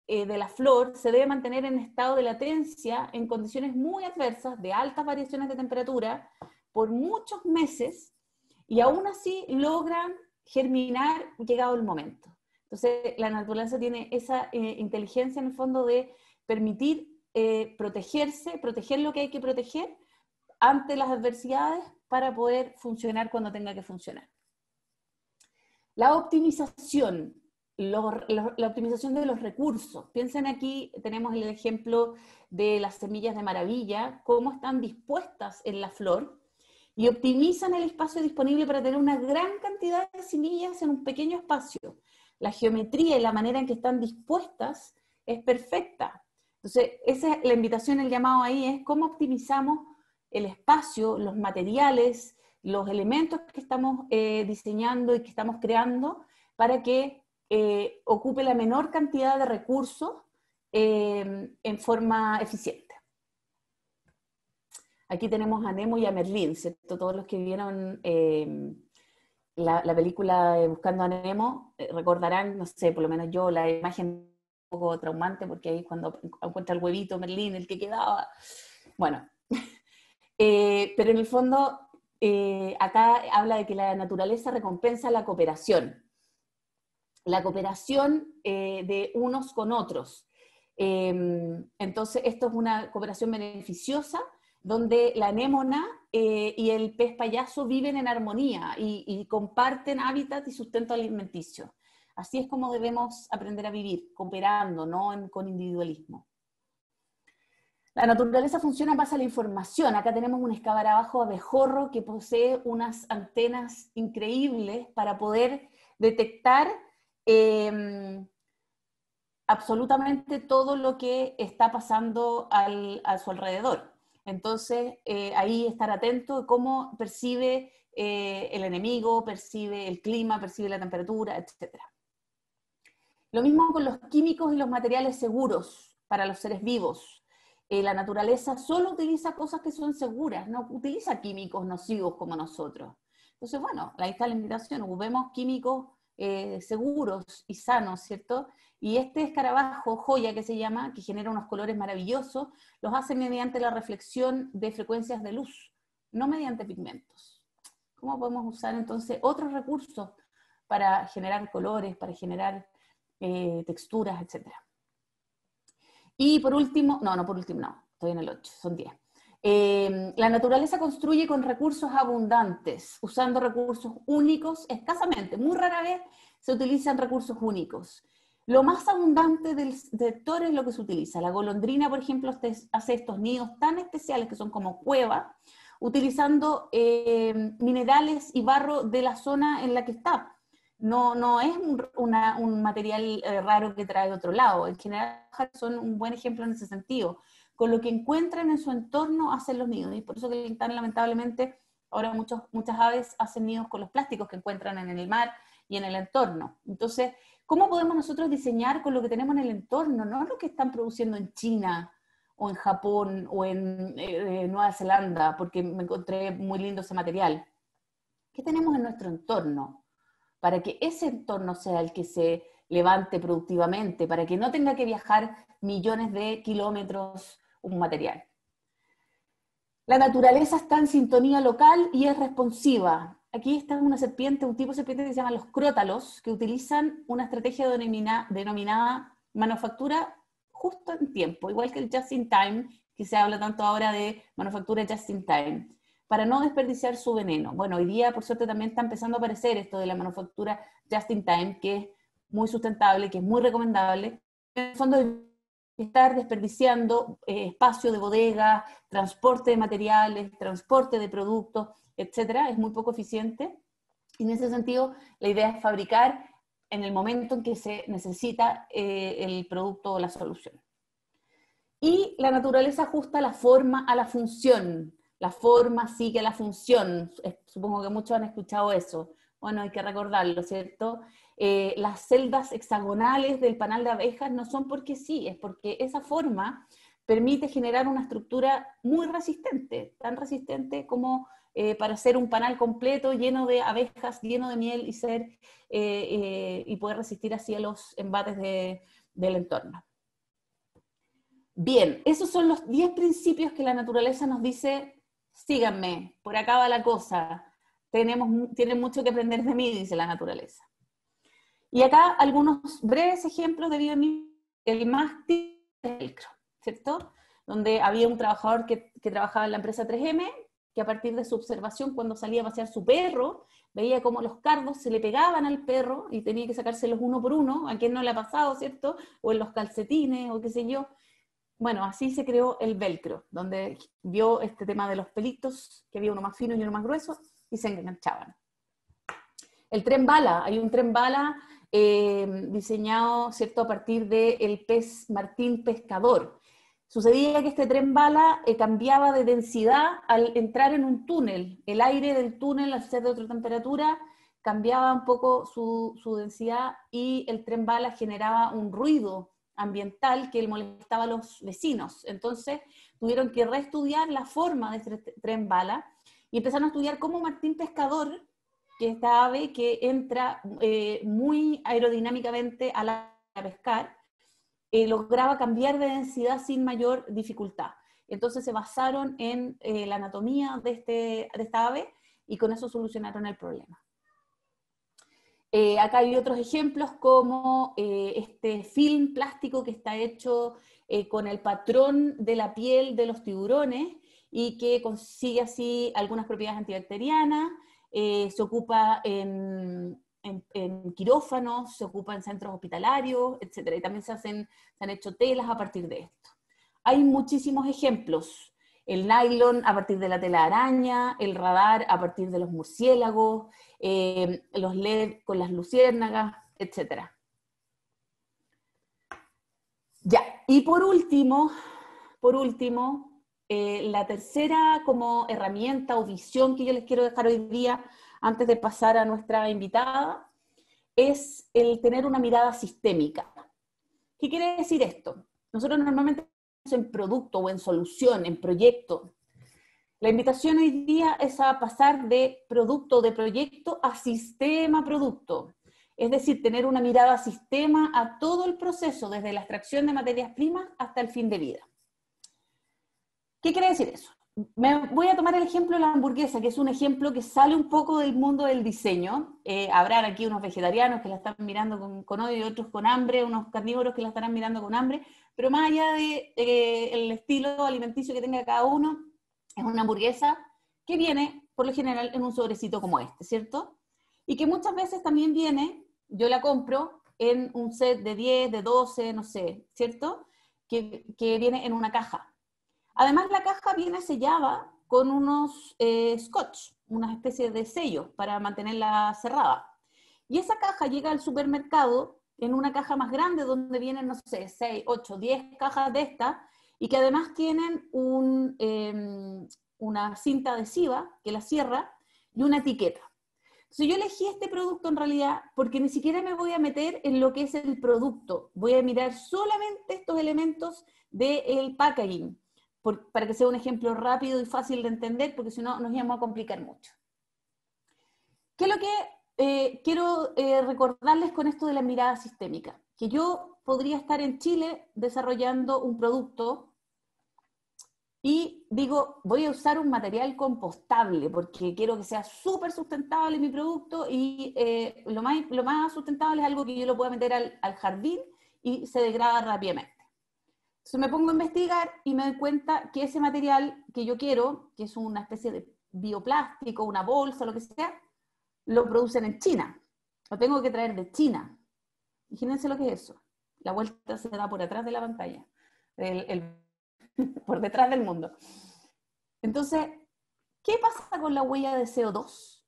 de la flor se debe mantener en estado de latencia en condiciones muy adversas, de altas variaciones de temperatura, por muchos meses, y aún así logran germinar llegado el momento. Entonces, la naturaleza tiene esa inteligencia en el fondo de permitir protegerse, proteger lo que hay que proteger ante las adversidades para poder funcionar cuando tenga que funcionar. La optimización, la optimización de los recursos. Piensen aquí, tenemos el ejemplo de las semillas de maravilla, cómo están dispuestas en la flor y optimizan el espacio disponible para tener una gran cantidad de semillas en un pequeño espacio. La geometría y la manera en que están dispuestas es perfecta. Entonces, esa es la invitación, el llamado ahí es cómo optimizamos el espacio, los materiales, los elementos que estamos diseñando y que estamos creando para que ocupe la menor cantidad de recursos en forma eficiente. Aquí tenemos a Nemo y a Merlín, ¿cierto? Todos los que vieron la película Buscando a Nemo recordarán, no sé, por lo menos yo, la imagen un poco traumante, porque ahí cuando encuentra el huevito Merlín, el que quedaba, bueno. Pero en el fondo, acá habla de que la naturaleza recompensa la cooperación de unos con otros. Entonces, esto es una cooperación beneficiosa donde la anémona y el pez payaso viven en armonía y comparten hábitat y sustento alimenticio. Así es como debemos aprender a vivir, cooperando, no con individualismo. La naturaleza funciona en base a la información. Acá tenemos un escarabajo abejorro que posee unas antenas increíbles para poder detectar absolutamente todo lo que está pasando a su alrededor. Entonces, ahí estar atento a cómo percibe el enemigo, percibe el clima, percibe la temperatura, etc. Lo mismo con los químicos y los materiales seguros para los seres vivos. La naturaleza solo utiliza cosas que son seguras, no utiliza químicos nocivos como nosotros. Entonces, bueno, ahí está la invitación, ocupemos químicos seguros y sanos, ¿cierto? Y este escarabajo, joya que se llama, que genera unos colores maravillosos, los hace mediante la reflexión de frecuencias de luz, no mediante pigmentos. ¿Cómo podemos usar entonces otros recursos para generar colores, para generar texturas, etcétera? Y por último, no, estoy en el 8, son 10. La naturaleza construye con recursos abundantes, usando recursos únicos, escasamente, muy rara vez se utilizan recursos únicos. Lo más abundante del sector es lo que se utiliza. La golondrina, por ejemplo, hace estos nidos tan especiales que son como cuevas, utilizando minerales y barro de la zona en la que está. No es un material raro que trae de otro lado. En general son un buen ejemplo en ese sentido. Con lo que encuentran en su entorno hacen los nidos. Y por eso que tan lamentablemente ahora muchas aves hacen nidos con los plásticos que encuentran en el mar y en el entorno. Entonces, ¿cómo podemos nosotros diseñar con lo que tenemos en el entorno? No lo que están produciendo en China o en Japón o en Nueva Zelanda, porque me encontré muy lindo ese material. ¿Qué tenemos en nuestro entorno? Para que ese entorno sea el que se levante productivamente, para que no tenga que viajar millones de kilómetros un material. La naturaleza está en sintonía local y es responsiva. Aquí está una serpiente, un tipo de serpiente que se llama los crótalos, que utilizan una estrategia denominada manufactura justo en tiempo, igual que el just in time, que se habla tanto ahora de manufactura just in time, para no desperdiciar su veneno. Bueno, hoy día, por suerte, también está empezando a aparecer esto de la manufactura just in time, que es muy sustentable, que es muy recomendable. En el fondo, estar desperdiciando espacio de bodega, transporte de materiales, transporte de productos, etcétera, es muy poco eficiente. Y en ese sentido, la idea es fabricar en el momento en que se necesita el producto o la solución. Y la naturaleza ajusta la forma a la función. La forma sigue a la función. Supongo que muchos han escuchado eso. Bueno, hay que recordarlo, ¿cierto? Las celdas hexagonales del panal de abejas no son porque sí, es porque esa forma permite generar una estructura muy resistente, tan resistente como para hacer un panal completo lleno de abejas, lleno de miel y poder resistir así a los embates del entorno. Bien, esos son los 10 principios que la naturaleza nos dice, síganme, por acá va la cosa, tienen mucho que aprender de mí, dice la naturaleza. Y acá algunos breves ejemplos de biomimicry. El más típico es el velcro, ¿cierto? Donde había un trabajador que trabajaba en la empresa 3M, que a partir de su observación, cuando salía a pasear su perro, veía cómo los cardos se le pegaban al perro y tenía que sacárselos uno por uno, a quien no le ha pasado, ¿cierto? O en los calcetines, o qué sé yo. Bueno, así se creó el velcro, donde vio este tema de los pelitos, que había uno más fino y uno más grueso, y se enganchaban. El tren bala, hay un tren bala diseñado, ¿cierto?, a partir del pez martín pescador. Sucedía que este tren bala cambiaba de densidad al entrar en un túnel. El aire del túnel, al ser de otra temperatura, cambiaba un poco su densidad y el tren bala generaba un ruido ambiental que molestaba a los vecinos. Entonces tuvieron que reestudiar la forma de este tren bala y empezaron a estudiar cómo Martín Pescador, que es esta ave que entra muy aerodinámicamente a pescar, lograba cambiar de densidad sin mayor dificultad. Entonces se basaron en la anatomía de esta ave y con eso solucionaron el problema. Acá hay otros ejemplos como este film plástico que está hecho con el patrón de la piel de los tiburones y que consigue así algunas propiedades antibacterianas, se ocupa en quirófanos, se ocupa en centros hospitalarios, etc. Y también se han hecho telas a partir de esto. Hay muchísimos ejemplos. El nylon a partir de la tela de araña, el radar a partir de los murciélagos, los LED con las luciérnagas, etc. Ya, y por último, la tercera como herramienta o visión que yo les quiero dejar hoy día, antes de pasar a nuestra invitada, es el tener una mirada sistémica. ¿Qué quiere decir esto? Nosotros normalmente en producto o en solución, en proyecto. La invitación hoy día es a pasar de producto, de proyecto, a sistema producto. Es decir, tener una mirada sistema a todo el proceso, desde la extracción de materias primas hasta el fin de vida. ¿Qué quiere decir eso? Me voy a tomar el ejemplo de la hamburguesa, que es un ejemplo que sale un poco del mundo del diseño. Habrán aquí unos vegetarianos que la están mirando con odio y otros con hambre, unos carnívoros que la estarán mirando con hambre, pero más allá del estilo alimenticio que tenga cada uno, es una hamburguesa que viene, por lo general, en un sobrecito como este, ¿cierto? Y que muchas veces también viene, yo la compro en un set de 10, de 12, no sé, ¿cierto? Que viene en una caja. Además, la caja viene sellada con unos scotch, una especie de sellos para mantenerla cerrada. Y esa caja llega al supermercado en una caja más grande donde vienen, no sé, 6, 8, 10 cajas de estas y que además tienen una cinta adhesiva que la cierra y una etiqueta. Entonces yo elegí este producto en realidad porque ni siquiera me voy a meter en lo que es el producto. Voy a mirar solamente estos elementos del packaging, para que sea un ejemplo rápido y fácil de entender, porque si no nos íbamos a complicar mucho. ¿Qué es lo que quiero recordarles con esto de la mirada sistémica? Que yo podría estar en Chile desarrollando un producto y digo, voy a usar un material compostable porque quiero que sea súper sustentable mi producto y lo más sustentable es algo que yo lo pueda meter al jardín y se degrada rápidamente. Entonces me pongo a investigar y me doy cuenta que ese material que yo quiero, que es una especie de bioplástico, una bolsa, lo que sea, lo producen en China. Lo tengo que traer de China. Imagínense lo que es eso. La vuelta se da por atrás de la pantalla, por detrás del mundo. Entonces, ¿qué pasa con la huella de CO2?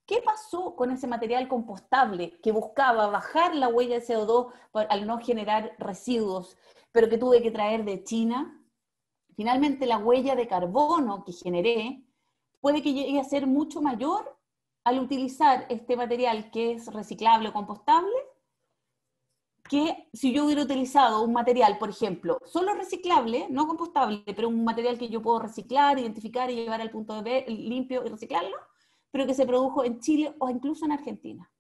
¿Qué pasó con ese material compostable que buscaba bajar la huella de CO2 al no generar residuos, pero que tuve que traer de China? Finalmente, la huella de carbono que generé puede que llegue a ser mucho mayor al utilizar este material que es reciclable o compostable, que si yo hubiera utilizado un material, por ejemplo, solo reciclable, no compostable, pero un material que yo puedo reciclar, identificar y llevar al punto de ver limpio y reciclarlo, pero que se produjo en Chile o incluso en Argentina.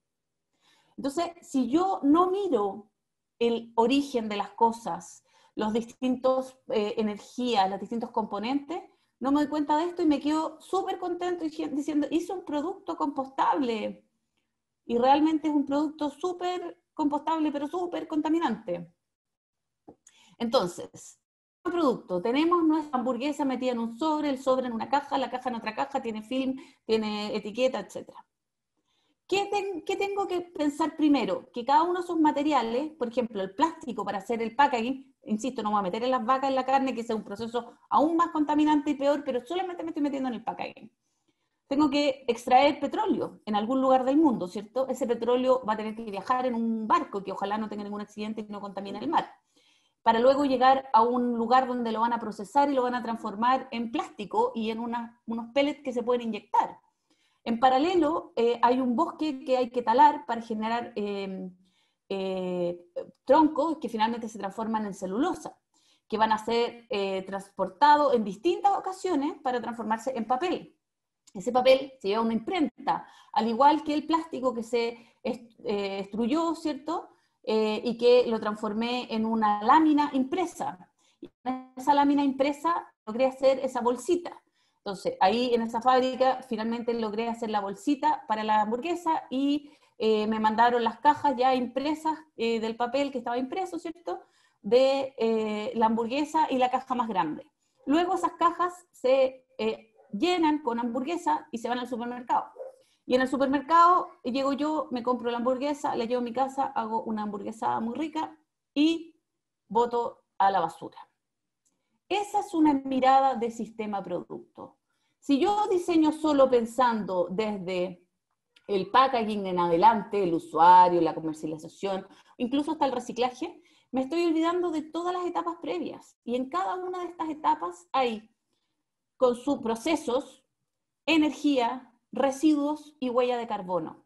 Entonces, si yo no miro el origen de las cosas, los distintos energías, los distintos componentes, no me doy cuenta de esto y me quedo súper contento diciendo, hice un producto compostable. Y realmente es un producto súper compostable, pero súper contaminante. Entonces, un producto, tenemos nuestra hamburguesa metida en un sobre, el sobre en una caja, la caja en otra caja, tiene film, tiene etiqueta, etc. ¿Qué tengo que pensar primero? Que cada uno de esos materiales, por ejemplo, el plástico para hacer el packaging, insisto, no voy a meter en las vacas en la carne, que sea un proceso aún más contaminante y peor, pero solamente me estoy metiendo en el packaging. Tengo que extraer petróleo en algún lugar del mundo, ¿cierto? Ese petróleo va a tener que viajar en un barco que ojalá no tenga ningún accidente y no contamine el mar, para luego llegar a un lugar donde lo van a procesar y lo van a transformar en plástico y en unos pellets que se pueden inyectar. En paralelo, hay un bosque que hay que talar para generar troncos que finalmente se transforman en celulosa, que van a ser transportados en distintas ocasiones para transformarse en papel. Ese papel se lleva a una imprenta, al igual que el plástico que se extruyó, ¿cierto? Y que lo transformé en una lámina impresa. Y en esa lámina impresa logré hacer esa bolsita. Entonces, ahí en esa fábrica finalmente logré hacer la bolsita para la hamburguesa y me mandaron las cajas ya impresas del papel que estaba impreso, ¿cierto? De la hamburguesa y la caja más grande. Luego esas cajas se llenan con hamburguesa y se van al supermercado. Y en el supermercado llego yo, me compro la hamburguesa, la llevo a mi casa, hago una hamburguesa muy rica y boto a la basura. Esa es una mirada de sistema producto. Si yo diseño solo pensando desde el packaging en adelante, el usuario, la comercialización, incluso hasta el reciclaje, me estoy olvidando de todas las etapas previas. Y en cada una de estas etapas hay con sus procesos, energía, residuos y huella de carbono.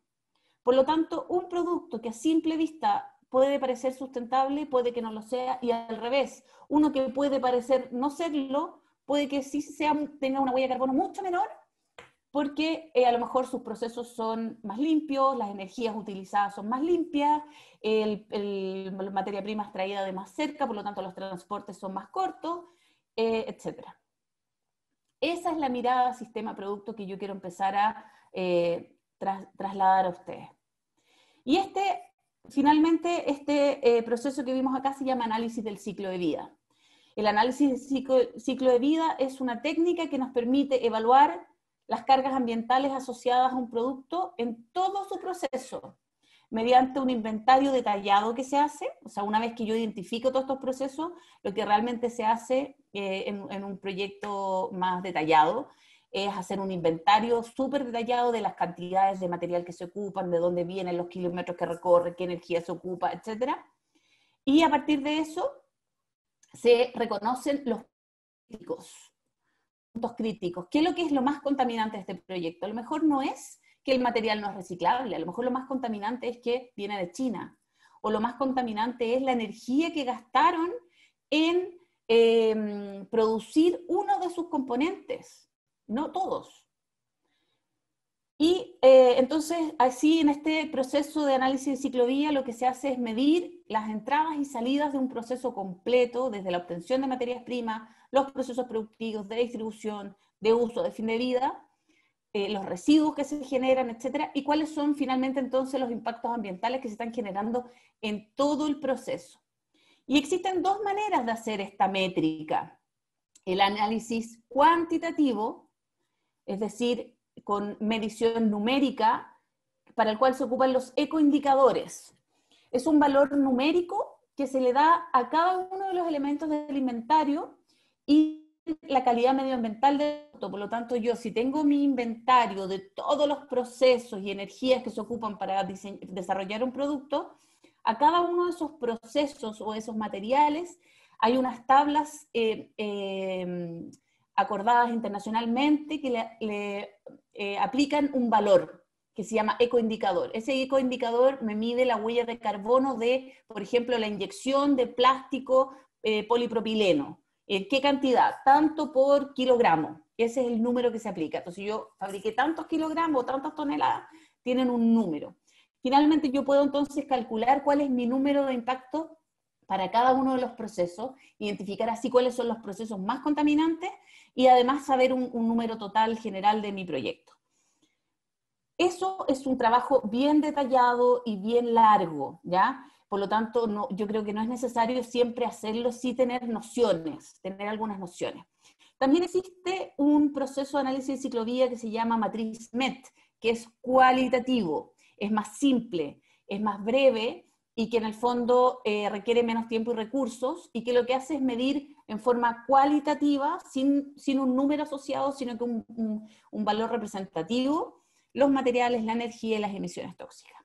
Por lo tanto, un producto que a simple vista puede parecer sustentable, puede que no lo sea, y al revés, uno que puede parecer no serlo, puede que sí tenga una huella de carbono mucho menor, porque a lo mejor sus procesos son más limpios, las energías utilizadas son más limpias, la materia prima extraída de más cerca, por lo tanto los transportes son más cortos, etc. Esa es la mirada sistema-producto que yo quiero empezar a trasladar a ustedes. Y finalmente, este proceso que vimos acá se llama análisis del ciclo de vida. El análisis del ciclo de vida es una técnica que nos permite evaluar las cargas ambientales asociadas a un producto en todo su proceso, mediante un inventario detallado que se hace. O sea, una vez que yo identifico todos estos procesos, lo que realmente se hace en un proyecto más detallado es hacer un inventario súper detallado de las cantidades de material que se ocupan, de dónde vienen los kilómetros que recorre, qué energía se ocupa, etc. Y a partir de eso se reconocen los puntos críticos. ¿Qué es lo que es lo más contaminante de este proyecto? A lo mejor no es que el material no es reciclable, a lo mejor lo más contaminante es que viene de China, o lo más contaminante es la energía que gastaron en producir uno de sus componentes, no todos. Y entonces, así en este proceso de análisis de ciclovía, lo que se hace es medir las entradas y salidas de un proceso completo, desde la obtención de materias primas, los procesos productivos, de distribución, de uso, de fin de vida, los residuos que se generan, etcétera, y cuáles son finalmente entonces los impactos ambientales que se están generando en todo el proceso. Y existen dos maneras de hacer esta métrica. El análisis cuantitativo, es decir, con medición numérica, para el cual se ocupan los ecoindicadores. Es un valor numérico que se le da a cada uno de los elementos del inventario y la calidad medioambiental del producto. Por lo tanto, yo si tengo mi inventario de todos los procesos y energías que se ocupan para desarrollar un producto, a cada uno de esos procesos o esos materiales hay unas tablas acordadas internacionalmente que le aplican un valor que se llama ecoindicador. Ese ecoindicador me mide la huella de carbono de, por ejemplo, la inyección de plástico polipropileno. ¿Qué cantidad? Tanto por kilogramo. Ese es el número que se aplica. Entonces, yo fabriqué tantos kilogramos o tantas toneladas, tienen un número. Finalmente, yo puedo entonces calcular cuál es mi número de impacto para cada uno de los procesos, identificar así cuáles son los procesos más contaminantes y además saber un número total general de mi proyecto. Eso es un trabajo bien detallado y bien largo, ¿ya? Por lo tanto, no, yo creo que no es necesario siempre hacerlo, sí tener nociones, tener algunas nociones. También existe un proceso de análisis de ciclovía que se llama matriz MET, que es cualitativo, es más simple, es más breve y que en el fondo requiere menos tiempo y recursos, y que lo que hace es medir en forma cualitativa, sin un número asociado, sino que un valor representativo, los materiales, la energía y las emisiones tóxicas.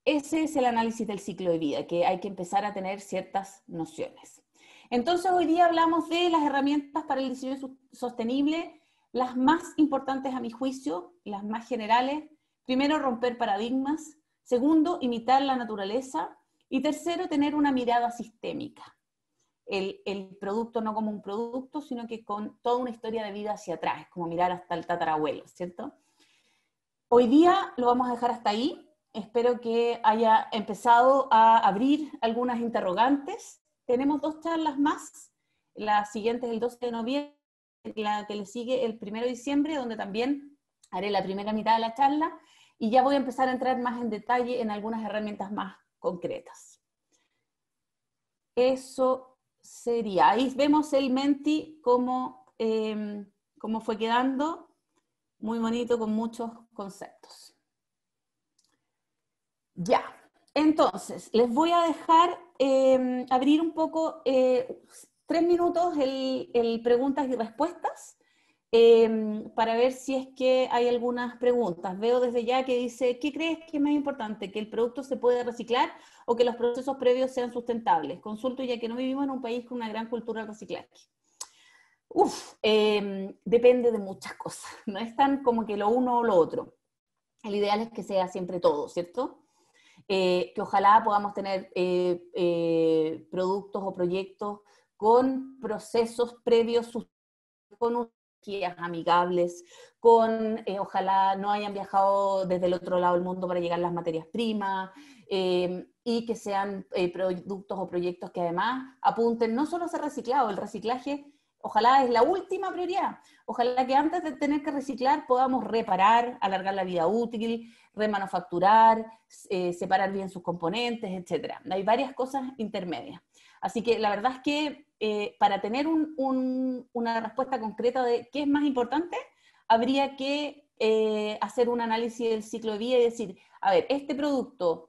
Ese es el análisis del ciclo de vida, que hay que empezar a tener ciertas nociones. Entonces, hoy día hablamos de las herramientas para el diseño sostenible, las más importantes a mi juicio, las más generales. Primero, romper paradigmas. Segundo, imitar la naturaleza. Y tercero, tener una mirada sistémica. El producto no como un producto, sino que con toda una historia de vida hacia atrás, como mirar hasta el tatarabuelo, ¿cierto? Hoy día lo vamos a dejar hasta ahí. Espero que haya empezado a abrir algunas interrogantes. Tenemos 2 charlas más. La siguiente es el 12 de noviembre, la que le sigue el 1 de diciembre, donde también haré la primera mitad de la charla, y ya voy a empezar a entrar más en detalle en algunas herramientas más concretas. Eso sería, ahí vemos el Menti cómo fue quedando, muy bonito con muchos conceptos. Ya, entonces, les voy a dejar abrir un poco, 3 minutos el preguntas y respuestas, para ver si es que hay algunas preguntas. Veo desde ya que dice, ¿qué crees que es más importante? ¿Que el producto se puede reciclar o que los procesos previos sean sustentables? Consulto ya que no vivimos en un país con una gran cultura de reciclaje. Depende de muchas cosas, no es tan como que lo uno o lo otro. El ideal es que sea siempre todo, ¿cierto? Que ojalá podamos tener productos o proyectos con procesos previos, con guías amigables, ojalá no hayan viajado desde el otro lado del mundo para llegar las materias primas, y que sean productos o proyectos que además apunten no solo a ser reciclado, el reciclaje ojalá es la última prioridad, ojalá que antes de tener que reciclar podamos reparar, alargar la vida útil, remanufacturar, separar bien sus componentes, etc. Hay varias cosas intermedias. Así que la verdad es que para tener una respuesta concreta de qué es más importante, habría que hacer un análisis del ciclo de vida y decir, a ver, este producto,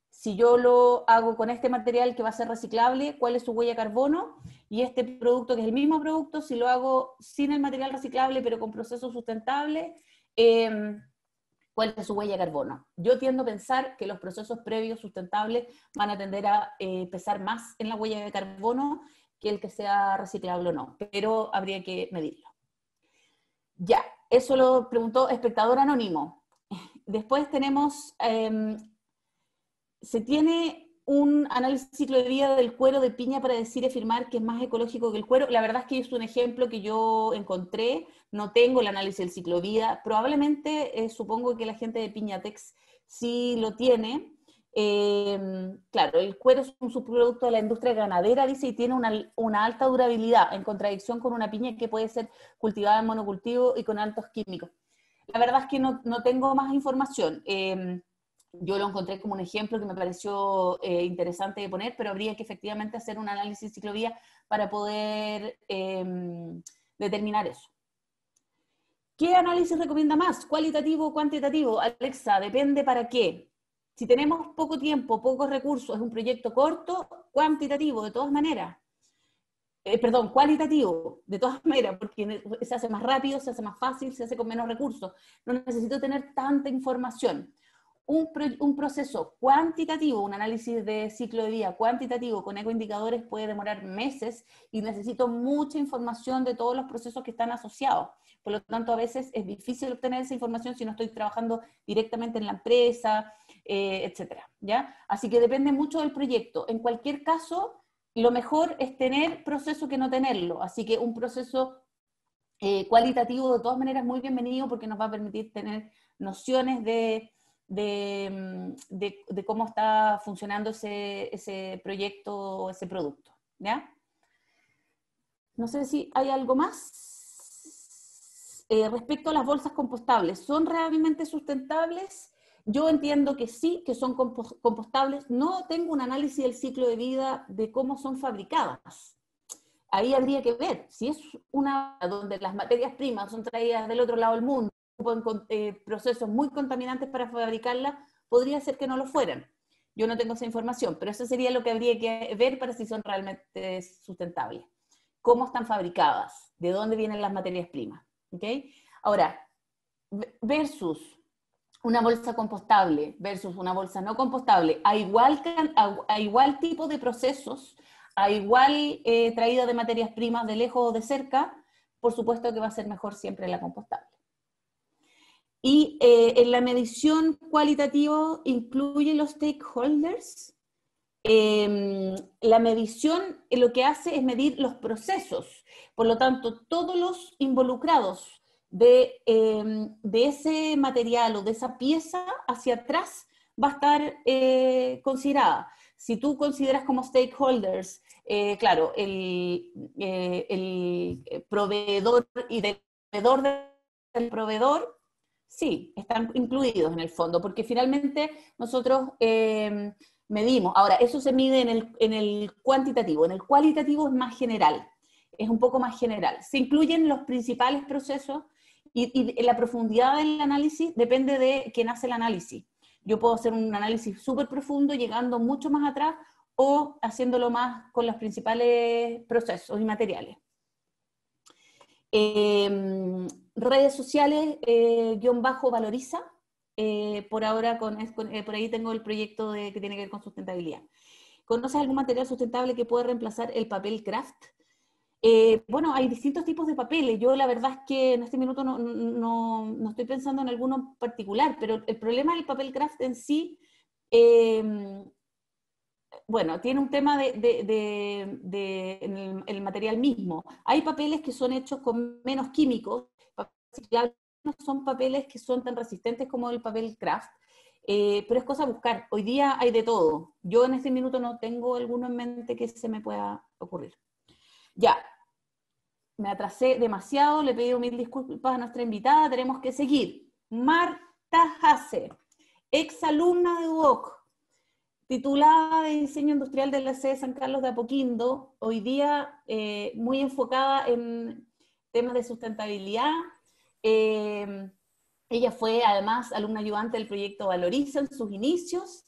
si yo lo hago con este material que va a ser reciclable, ¿cuál es su huella de carbono? Y este producto, que es el mismo producto, si lo hago sin el material reciclable, pero con procesos sustentables, ¿cuál es su huella de carbono? Yo tiendo a pensar que los procesos previos sustentables van a tender a pesar más en la huella de carbono que el que sea reciclable o no, pero habría que medirlo. Ya, eso lo preguntó espectador anónimo. Después tenemos, se tiene un análisis de ciclo de vida del cuero de piña para decir y afirmar que es más ecológico que el cuero. La verdad es que es un ejemplo que yo encontré, no tengo el análisis del ciclo de vida, probablemente supongo que la gente de Piñatex sí lo tiene. Claro, el cuero es un subproducto de la industria ganadera, dice, y tiene una alta durabilidad, en contradicción con una piña que puede ser cultivada en monocultivo y con altos químicos. La verdad es que no tengo más información. Yo lo encontré como un ejemplo que me pareció interesante de poner, pero habría que efectivamente hacer un análisis de ciclovía para poder determinar eso. ¿Qué análisis recomienda más? ¿Cualitativo o cuantitativo? Alexa, depende para qué. Si tenemos poco tiempo, pocos recursos, es un proyecto corto, cuantitativo, de todas maneras. Perdón, cualitativo, de todas maneras, porque se hace más rápido, se hace más fácil, se hace con menos recursos. No necesito tener tanta información. Un proceso cuantitativo, un análisis de ciclo de vida cuantitativo con ecoindicadores puede demorar meses y necesito mucha información de todos los procesos que están asociados. Por lo tanto, a veces es difícil obtener esa información si no estoy trabajando directamente en la empresa, etcétera, ¿ya? Así que depende mucho del proyecto. En cualquier caso, lo mejor es tener proceso que no tenerlo. Así que un proceso cualitativo de todas maneras muy bienvenido porque nos va a permitir tener nociones de cómo está funcionando ese proyecto o ese producto, ¿ya? No sé si hay algo más. Respecto a las bolsas compostables, ¿son realmente sustentables? Yo entiendo que sí, que son compostables. No tengo un análisis del ciclo de vida de cómo son fabricadas. Ahí habría que ver, si es una donde las materias primas son traídas del otro lado del mundo, con procesos muy contaminantes para fabricarla, podría ser que no lo fueran. Yo no tengo esa información, pero eso sería lo que habría que ver para si son realmente sustentables. ¿Cómo están fabricadas? ¿De dónde vienen las materias primas? ¿Okay? Ahora, versus una bolsa compostable versus una bolsa no compostable, a igual tipo de procesos, a igual traída de materias primas de lejos o de cerca, por supuesto que va a ser mejor siempre la compostable. Y en la medición cualitativa incluye los stakeholders. La medición lo que hace es medir los procesos. Por lo tanto, todos los involucrados de ese material o de esa pieza hacia atrás va a estar considerada. Si tú consideras como stakeholders, claro, el proveedor y del proveedor, sí, están incluidos en el fondo, porque finalmente nosotros medimos. Ahora, eso se mide en el cuantitativo. En el cualitativo es más general, es un poco más general. Se incluyen los principales procesos y la profundidad del análisis depende de quién hace el análisis. Yo puedo hacer un análisis súper profundo, llegando mucho más atrás, o haciéndolo más con los principales procesos y materiales. Redes sociales, _valoriza. Por ahora, por ahí tengo el proyecto que tiene que ver con sustentabilidad. ¿Conoces algún material sustentable que pueda reemplazar el papel craft? Bueno, hay distintos tipos de papeles. Yo la verdad es que en este minuto no estoy pensando en alguno particular, pero el problema del papel craft en sí, bueno, tiene un tema en el material mismo. Hay papeles que son hechos con menos químicos, no son papeles que son tan resistentes como el papel craft, pero es cosa buscar. Hoy día hay de todo. Yo en este minuto no tengo alguno en mente que se me pueda ocurrir. Ya, me atrasé demasiado, le pido mil disculpas a nuestra invitada, tenemos que seguir. Marta Hasse, exalumna de UOC, titulada de Diseño Industrial de la sede San Carlos de Apoquindo, hoy día muy enfocada en temas de sustentabilidad. Ella fue además alumna ayudante del proyecto Valoriza en sus inicios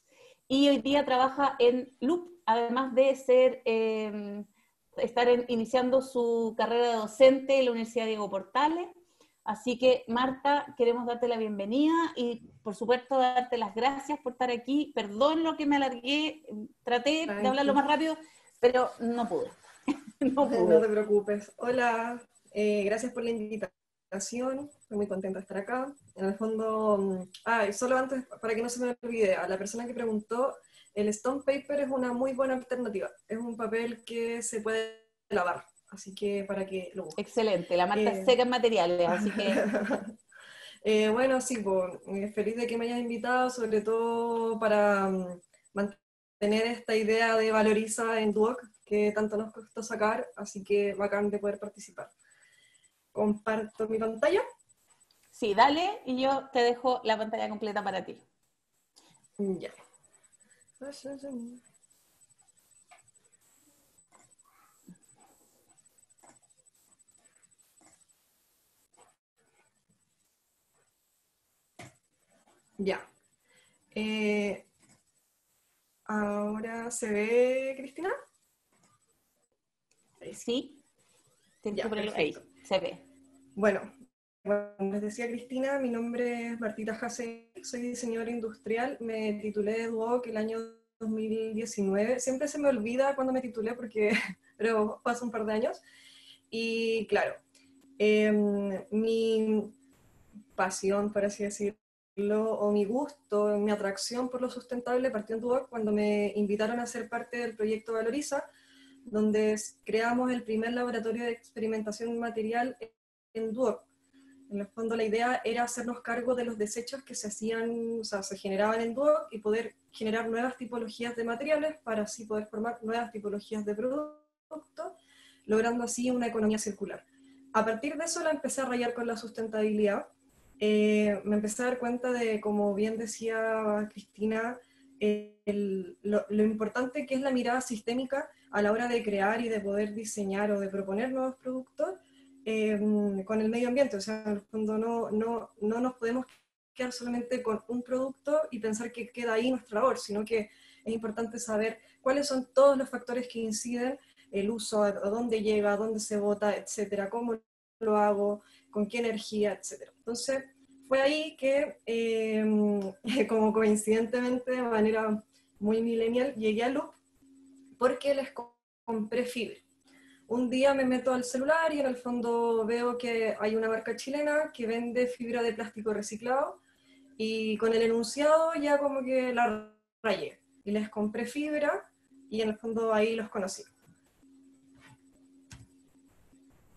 y hoy día trabaja en Loop, además de estar iniciando su carrera de docente en la Universidad Diego Portales. Así que, Marta, queremos darte la bienvenida y, por supuesto, darte las gracias por estar aquí. Perdón lo que me alargué, traté de hablar lo más rápido, pero no pude. No te preocupes. Hola, gracias por la invitación. Estoy muy contenta de estar acá. En el fondo, y solo antes, para que no se me olvide, a la persona que preguntó, el Stone Paper es una muy buena alternativa. Es un papel que se puede lavar, así que para que lo busques. Excelente, la Marta es seca en materiales, así que... Bueno, sí, feliz de que me hayas invitado, sobre todo para mantener esta idea de Valoriza en Duoc, que tanto nos costó sacar, así que bacán de poder participar. Comparto mi pantalla. Sí, dale, y yo te dejo la pantalla completa para ti. Ya. Ya. Ahora se ve, Cristina. Sí, tienes Ya, que ponerlo ahí, perfecto. se ve. Bueno, como les decía Cristina, mi nombre es Martita Hasse, soy diseñadora industrial, me titulé de Duoc el año 2019. Siempre se me olvida cuando me titulé, pero pasó un par de años. Y claro, mi pasión, por así decirlo, o mi gusto, mi atracción por lo sustentable partió en Duoc cuando me invitaron a ser parte del proyecto Valoriza, donde creamos el primer laboratorio de experimentación material en Duoc. En el fondo la idea era hacernos cargo de los desechos que se hacían, o sea, se generaban en Duoc y poder generar nuevas tipologías de materiales para así poder formar nuevas tipologías de productos, logrando así una economía circular. A partir de eso la empecé a rayar con la sustentabilidad. Me empecé a dar cuenta de, como bien decía Cristina, lo importante que es la mirada sistémica a la hora de crear y de poder diseñar o de proponer nuevos productos con el medio ambiente. O sea, en el fondo no nos podemos quedar solamente con un producto y pensar que queda ahí nuestra labor, sino que es importante saber cuáles son todos los factores que inciden, el uso, a dónde llega, a dónde se bota, etcétera, cómo lo hago, con qué energía, etcétera. Entonces, fue ahí que, como coincidentemente, de manera muy millennial, llegué a Loop porque les compré fibra. Un día me meto al celular y en el fondo veo que hay una marca chilena que vende fibra de plástico reciclado y con el enunciado ya como que la rayé. Y les compré fibra y en el fondo ahí los conocí.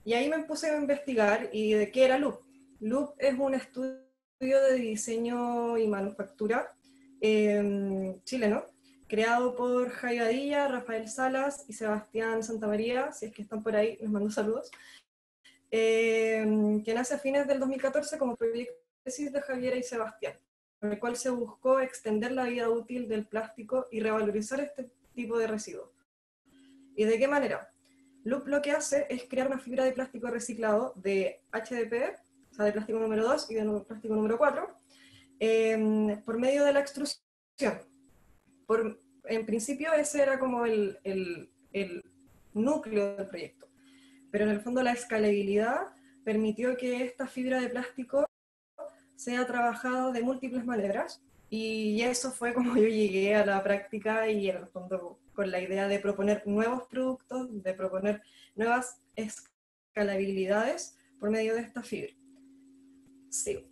Y ahí me puse a investigar y de qué era Loop. Loop es un estudio de diseño y manufactura chileno, creado por Jaime Badilla, Rafael Salas y Sebastián Santamaría, si es que están por ahí, les mando saludos, que nace a fines del 2014 como proyecto de tesis de Javiera y Sebastián. el cual se buscó extender la vida útil del plástico y revalorizar este tipo de residuos. ¿Y de qué manera? Loop lo que hace es crear una fibra de plástico reciclado de HDPE, o sea, de plástico número 2 y de plástico número 4, por medio de la extrusión. En principio ese era como el núcleo del proyecto, pero en el fondo la escalabilidad permitió que esta fibra de plástico sea trabajada de múltiples maneras, y eso fue como yo llegué a la práctica y en el fondo con la idea de proponer nuevos productos, de proponer nuevas escalabilidades por medio de esta fibra. Sí.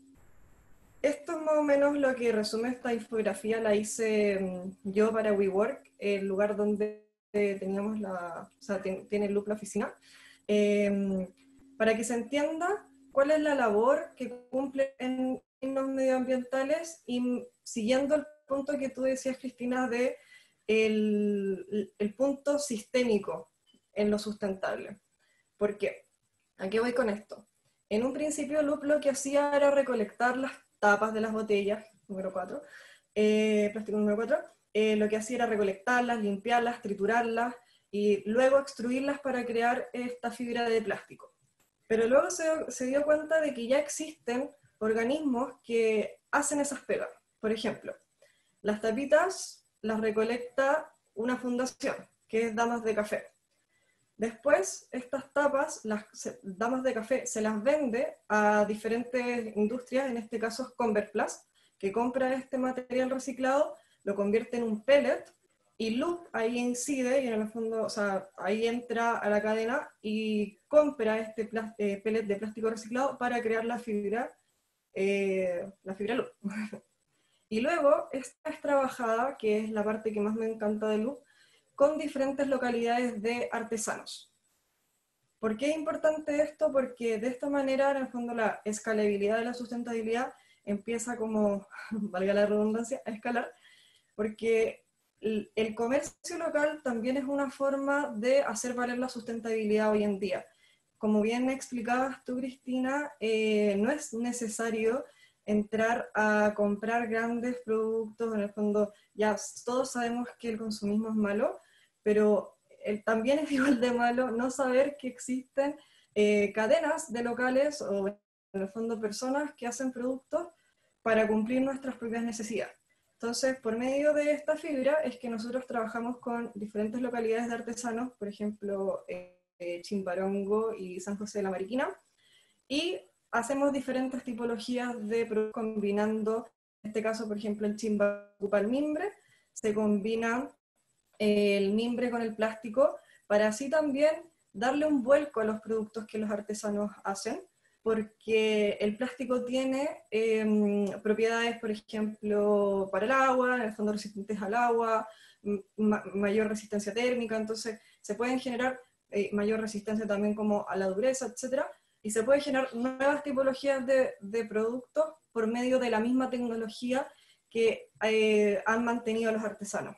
Esto es más o menos lo que resume esta infografía, la hice yo para WeWork, el lugar donde teníamos o sea, tiene Loop la oficina, para que se entienda cuál es la labor que cumple en los medioambientales y siguiendo el punto que tú decías, Cristina, de el punto sistémico en lo sustentable. ¿Por qué? ¿A qué voy con esto? En un principio Loop lo que hacía era recolectar las tapas de las botellas, número 4, plástico número 4, lo que hacía era recolectarlas, limpiarlas, triturarlas y luego extruirlas para crear esta fibra de plástico. Pero luego se dio cuenta de que ya existen organismos que hacen esas pegas. Por ejemplo, las tapitas las recolecta una fundación, que es Damas de Café. Después, estas tapas, las Damas de Café, se las vende a diferentes industrias, en este caso es Converplast, que compra este material reciclado, lo convierte en un pellet, y Loop ahí incide, y en el fondo, o sea, ahí entra a la cadena y compra este pellet de plástico reciclado para crear la fibra Loop. Y luego, esta es trabajada, que es la parte que más me encanta de Loop, con diferentes localidades de artesanos. ¿Por qué es importante esto? Porque de esta manera, en el fondo, la escalabilidad de la sustentabilidad empieza como, valga la redundancia, a escalar, porque el comercio local también es una forma de hacer valer la sustentabilidad hoy en día. Como bien explicabas tú, Cristina, no es necesario entrar a comprar grandes productos, en el fondo ya todos sabemos que el consumismo es malo, pero también es igual de malo no saber que existen cadenas de locales o en el fondo personas que hacen productos para cumplir nuestras propias necesidades. Entonces, por medio de esta fibra es que nosotros trabajamos con diferentes localidades de artesanos, por ejemplo, Chimbarongo y San José de la Mariquina, y hacemos diferentes tipologías de productos combinando, en este caso, por ejemplo, en Chimbarongo ocupa el mimbre, se combina el mimbre con el plástico para así también darle un vuelco a los productos que los artesanos hacen, porque el plástico tiene propiedades, por ejemplo, para el agua, en el fondo resistentes al agua, mayor resistencia térmica, entonces se pueden generar mayor resistencia también como a la dureza, etcétera, y se pueden generar nuevas tipologías de productos por medio de la misma tecnología que han mantenido los artesanos.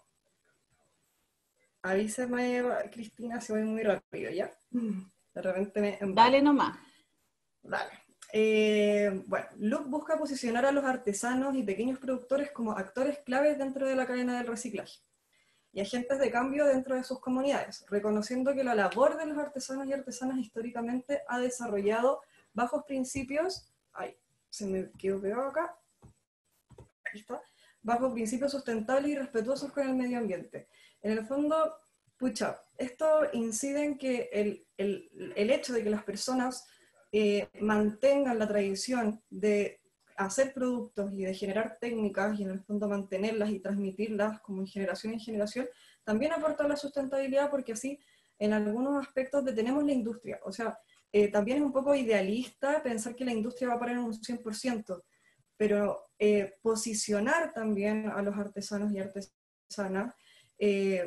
Avísame, Cristina, si voy muy rápido, ¿ya? De repente me embalo. Dale nomás. Dale. Bueno, Loop busca posicionar a los artesanos y pequeños productores como actores claves dentro de la cadena del reciclaje y agentes de cambio dentro de sus comunidades, reconociendo que la labor de los artesanos y artesanas históricamente ha desarrollado bajos principios, ay, se me quedó pegado acá, ahí está, bajo principios sustentables y respetuosos con el medio ambiente. En el fondo, pucha, esto incide en que el hecho de que las personas mantengan la tradición de hacer productos y de generar técnicas y en el fondo mantenerlas y transmitirlas como en generación, también aporta a la sustentabilidad porque así en algunos aspectos detenemos la industria. O sea, también es un poco idealista pensar que la industria va a parar en un 100%, pero posicionar también a los artesanos y artesanas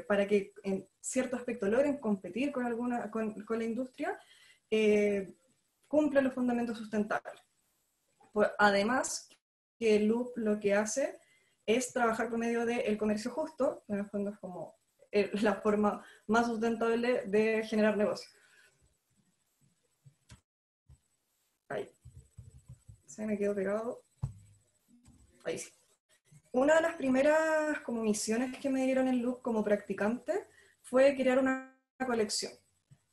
para que en cierto aspecto logren competir con la industria, cumple los fundamentos sustentables. Pues, además, que Loop lo que hace es trabajar por medio del comercio justo, en el fondo es como la forma más sustentable de generar negocio. Ahí. Se me quedó pegado. Ahí sí. Una de las primeras como misiones que me dieron en Loop como practicante fue crear una colección.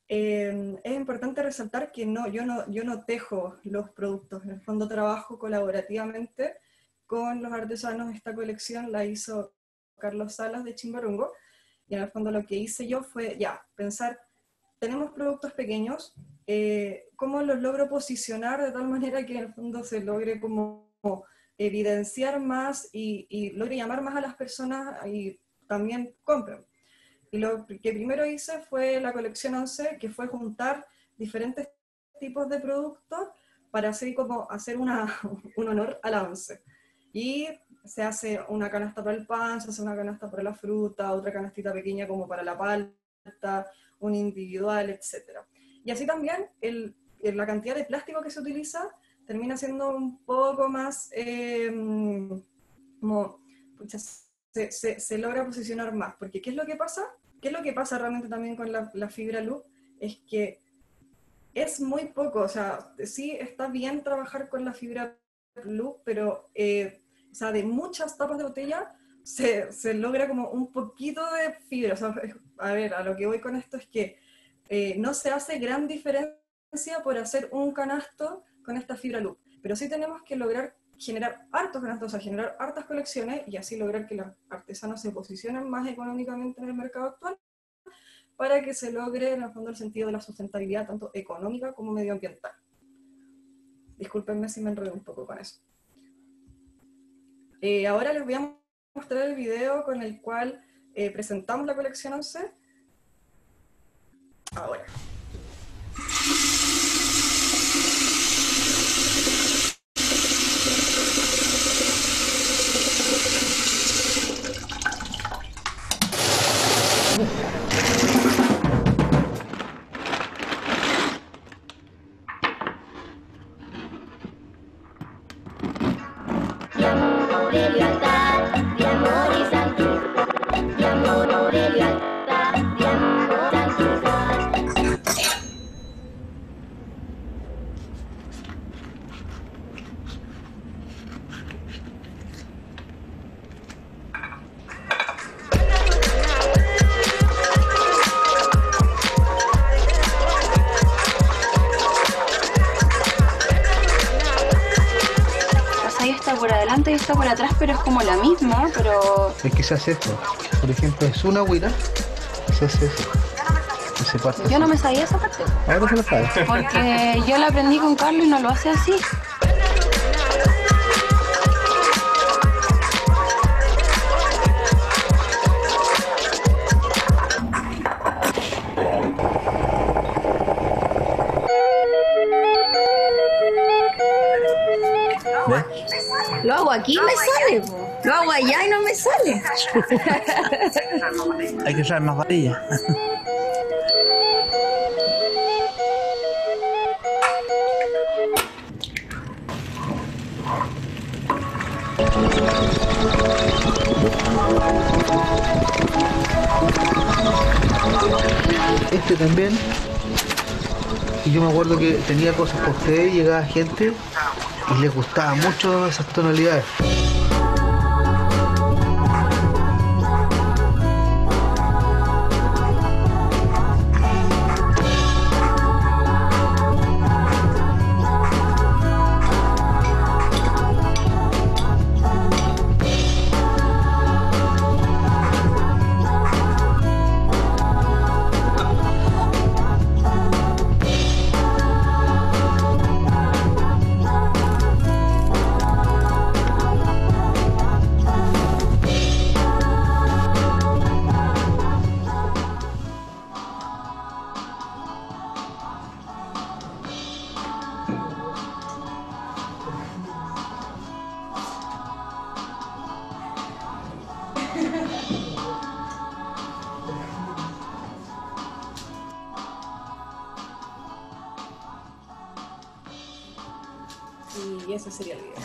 Es importante resaltar que yo no tejo los productos, en el fondo trabajo colaborativamente con los artesanos. Esta colección la hizo Carlos Salas de Chimbarongo, y en el fondo lo que hice yo fue pensar, tenemos productos pequeños, ¿cómo los logro posicionar de tal manera que en el fondo se logre como evidenciar más y logre llamar más a las personas y también compren? Y lo que primero hice fue la colección 11, que fue juntar diferentes tipos de productos para así como hacer un honor a la 11. Y se hace una canasta para el pan, se hace una canasta para la fruta, otra canastita pequeña como para la palta, un individual, etc. Y así también la cantidad de plástico que se utiliza termina siendo un poco más como, se logra posicionar más, porque ¿qué es lo que pasa? ¿Qué es lo que pasa realmente también con la fibra Loop? Es que es muy poco, o sea, sí está bien trabajar con la fibra Loop, pero o sea, de muchas tapas de botella se logra como un poquito de fibra. O sea, a ver, a lo que voy con esto es que no se hace gran diferencia por hacer un canasto con esta fibra Loop, pero sí tenemos que lograr generar hartos canastos, o sea, generar hartas colecciones y así lograr que los artesanos se posicionen más económicamente en el mercado actual, para que se logre en el fondo el sentido de la sustentabilidad tanto económica como medioambiental. Discúlpenme si me enredo un poco con eso. Ahora les voy a mostrar el video con el cual presentamos la colección 11. Ahora. Por adelante y está por atrás, pero es como la misma, pero... Es que se hace esto. Por ejemplo, es una agüita, se hace eso. Y se parte Yo así. no me sabía esa parte. Ahora se lo sabe. Porque yo la aprendí con Carlos y no lo hace así. ¿Ves? Lo hago aquí y me sale, po. Lo hago allá y no me sale. Hay que usar más varilla. Este también. Y yo me acuerdo que tenía cosas por ustedes, llegaba gente y les gustaba mucho esas tonalidades. Y ese sería el video.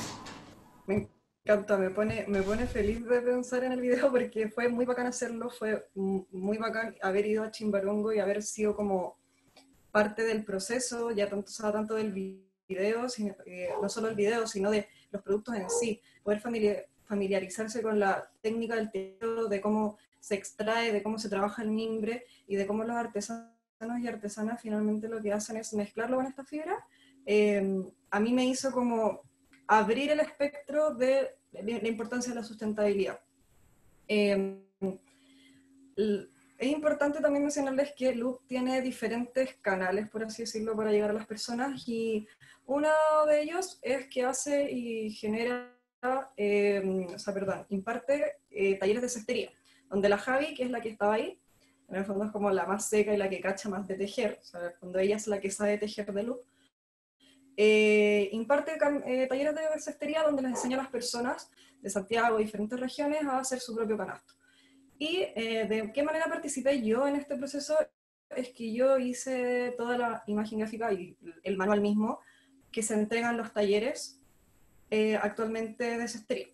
Me encanta, me pone feliz de pensar en el video porque fue muy bacán hacerlo, fue muy bacán haber ido a Chimbarongo y haber sido como parte del proceso, ya tanto del video, no solo el video, sino de los productos en sí, poder familiarizarse con la técnica del tejido, de cómo se extrae, de cómo se trabaja el mimbre y de cómo los artesanos y artesanas finalmente lo que hacen es mezclarlo con esta fibra, a mí me hizo como abrir el espectro de la importancia de la sustentabilidad. Es importante también mencionarles que Loop tiene diferentes canales, por así decirlo, para llegar a las personas, y uno de ellos es que hace y genera, imparte talleres de cestería, donde la Javi, que es la que estaba ahí, en el fondo es como la más seca y la que cacha más de tejer, o sea, cuando ella es la que sabe tejer de Loop, imparte talleres de cestería donde les enseña a las personas de Santiago, diferentes regiones, a hacer su propio canasto. Y de qué manera participé yo en este proceso es que yo hice toda la imagen gráfica y el manual mismo que se entregan los talleres actualmente de cestería.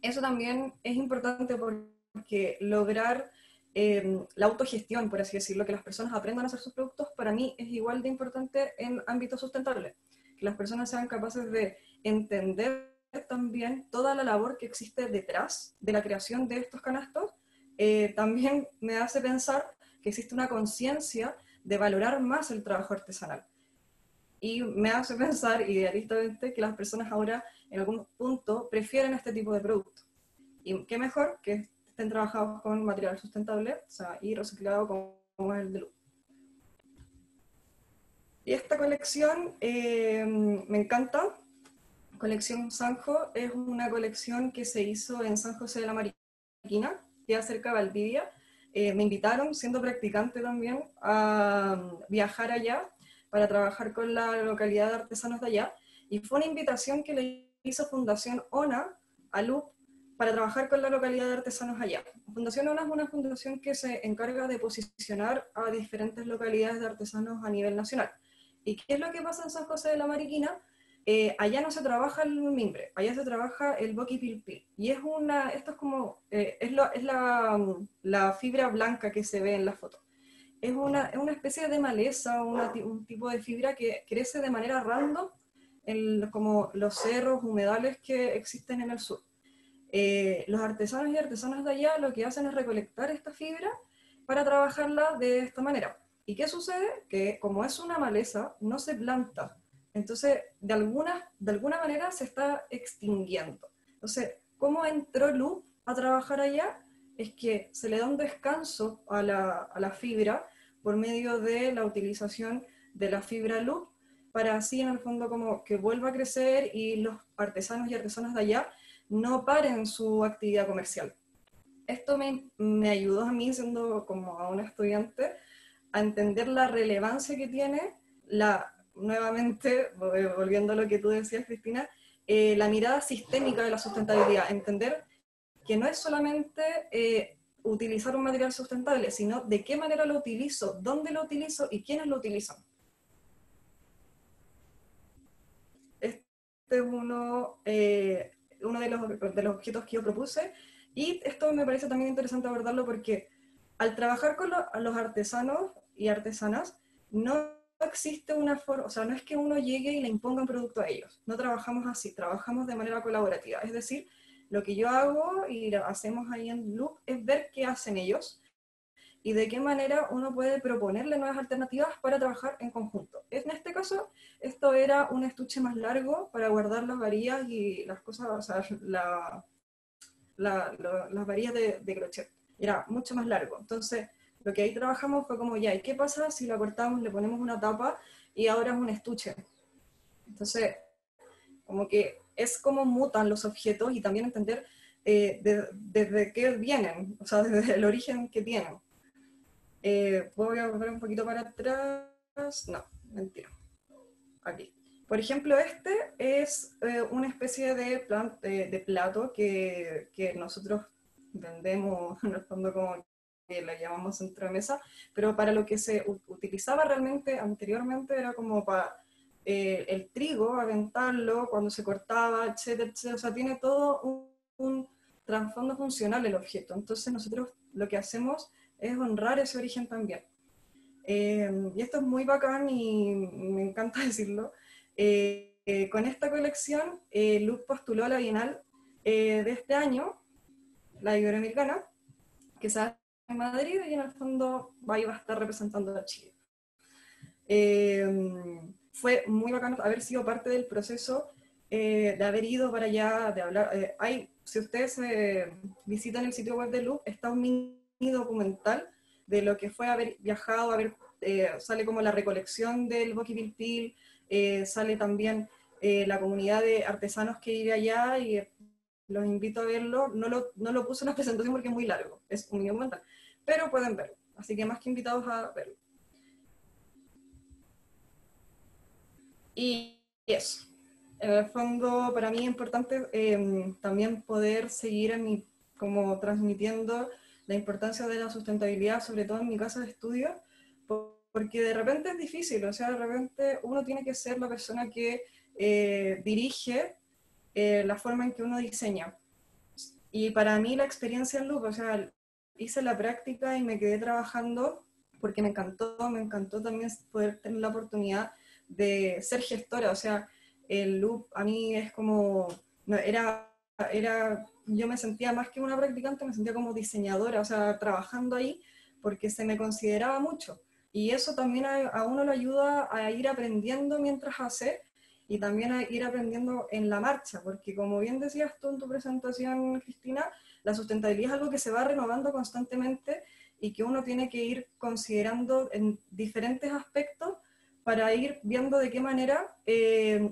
Eso también es importante porque lograr la autogestión, por así decirlo, que las personas aprendan a hacer sus productos, para mí es igual de importante en ámbito sustentable. Que las personas sean capaces de entender también toda la labor que existe detrás de la creación de estos canastos. También me hace pensar que existe una conciencia de valorar más el trabajo artesanal. Y me hace pensar idealistamente que las personas ahora en algún punto prefieren este tipo de productos. Y qué mejor que estén trabajados con material sustentable, o sea, y reciclado como es el de Loop. Y esta colección me encanta. Colección Sanjo es una colección que se hizo en San José de la Mariquina, queda cerca de Valdivia. Me invitaron, siendo practicante también, a viajar allá para trabajar con la localidad de artesanos de allá, y fue una invitación que le hizo Fundación ONA a Loop para trabajar con la localidad de artesanos allá. Fundación ONA es una fundación que se encarga de posicionar a diferentes localidades de artesanos a nivel nacional. ¿Y qué es lo que pasa en San José de la Mariquina? Allá no se trabaja el mimbre, allá se trabaja el boquipilpil. Y esto es como, es la fibra blanca que se ve en la foto. Es una especie de maleza, un tipo de fibra que crece de manera random como los cerros, humedales que existen en el sur. Los artesanos y artesanas de allá lo que hacen es recolectar esta fibra para trabajarla de esta manera. ¿Y qué sucede? Que como es una maleza, no se planta. Entonces, de alguna manera se está extinguiendo. Entonces, ¿cómo entró Loop a trabajar allá? Es que se le da un descanso a la fibra por medio de la utilización de la fibra Loop, para así en el fondo como que vuelva a crecer y los artesanos y artesanas de allá no paren su actividad comercial. Esto me ayudó a mí, siendo como a una estudiante, a entender la relevancia que tiene nuevamente, volviendo a lo que tú decías, Cristina, la mirada sistémica de la sustentabilidad, entender que no es solamente utilizar un material sustentable, sino de qué manera lo utilizo, dónde lo utilizo y quiénes lo utilizan. Este es uno de los objetos que yo propuse, y esto me parece también interesante abordarlo porque al trabajar con los artesanos y artesanas, no existe una forma, o sea, no es que uno llegue y le imponga un producto a ellos, no trabajamos así, trabajamos de manera colaborativa, es decir, lo que yo hago y lo hacemos ahí en Loop es ver qué hacen ellos y de qué manera uno puede proponerle nuevas alternativas para trabajar en conjunto. En este caso, esto era un estuche más largo para guardar las varillas y las cosas, o sea, las varillas de crochet. Era mucho más largo. Entonces, lo que ahí trabajamos fue como, ya, ¿y qué pasa si lo cortamos, le ponemos una tapa y ahora es un estuche? Entonces, como que es como mutan los objetos y también entender desde qué vienen, o sea, desde el origen que tienen. Voy a volver un poquito para atrás. No, mentira. Aquí. Por ejemplo, este es una especie de plato que nosotros vendemos, en el fondo como que la llamamos centro de mesa, pero para lo que se utilizaba realmente anteriormente era como para el trigo, aventarlo cuando se cortaba, etcétera, etcétera. O sea, tiene todo un trasfondo funcional el objeto. Entonces nosotros lo que hacemos es honrar ese origen también. Y esto es muy bacán y me encanta decirlo. Con esta colección, Loop postuló a la Bienal de este año, la Iberoamericana, que se hace en Madrid y en el fondo va a estar representando a Chile. Fue muy bacano haber sido parte del proceso, de haber ido para allá, de hablar. Si ustedes visitan el sitio web de Loop, está un mini documental de lo que fue haber viajado, sale como la recolección del Boquipilpil, sale también la comunidad de artesanos que vive allá, y los invito a verlo. No lo puse en la presentación porque es muy largo, es un mini documental, pero pueden verlo, así que más que invitados a verlo. Y eso, en el fondo para mí es importante también poder seguir como transmitiendo la importancia de la sustentabilidad, sobre todo en mi casa de estudio, porque de repente es difícil, o sea, de repente uno tiene que ser la persona que dirige la forma en que uno diseña. Y para mí la experiencia en Loop, o sea, hice la práctica y me quedé trabajando porque me encantó también poder tener la oportunidad de ser gestora. O sea, el Loop a mí es como, no, yo me sentía más que una practicante, me sentía como diseñadora, o sea, trabajando ahí, porque se me consideraba mucho. Y eso también a uno lo ayuda a ir aprendiendo mientras hace, y también a ir aprendiendo en la marcha, porque como bien decías tú en tu presentación, Cristina, la sustentabilidad es algo que se va renovando constantemente y que uno tiene que ir considerando en diferentes aspectos para ir viendo de qué manera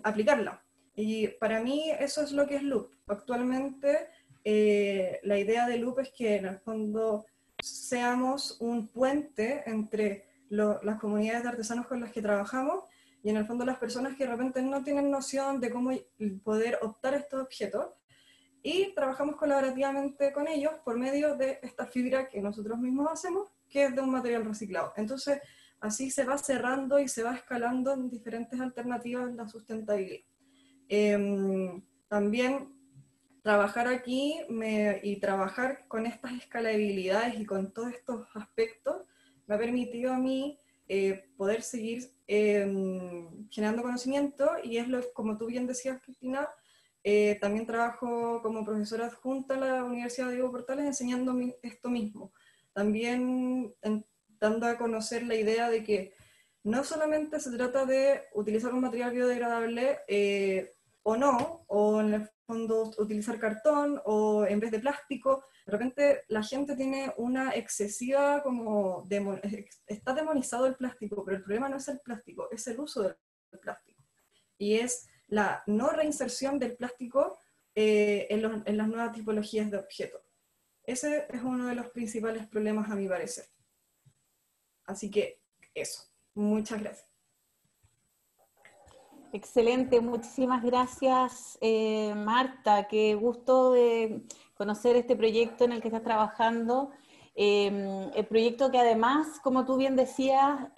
aplicarla. Y para mí eso es lo que es Loop. Actualmente la idea de Loop es que en el fondo seamos un puente entre las comunidades de artesanos con las que trabajamos, y en el fondo las personas que de repente no tienen noción de cómo poder optar estos objetos, y trabajamos colaborativamente con ellos por medio de esta fibra que nosotros mismos hacemos, que es de un material reciclado. Entonces, así se va cerrando y se va escalando en diferentes alternativas la sustentabilidad. También trabajar aquí y trabajar con estas escalabilidades y con todos estos aspectos me ha permitido a mí poder seguir generando conocimiento, y es como tú bien decías, Cristina, también trabajo como profesora adjunta en la Universidad de Diego Portales enseñando esto mismo. También dando a conocer la idea de que no solamente se trata de utilizar un material biodegradable o no, o en el fondo utilizar cartón o en vez de plástico. De repente la gente tiene una excesiva está demonizado el plástico, pero el problema no es el plástico, es el uso del plástico. Y es la no reinserción del plástico en las nuevas tipologías de objetos. Ese es uno de los principales problemas a mi parecer. Así que eso. Muchas gracias. Excelente, muchísimas gracias, Marta. Qué gusto de conocer este proyecto en el que estás trabajando. El proyecto que además, como tú bien decías,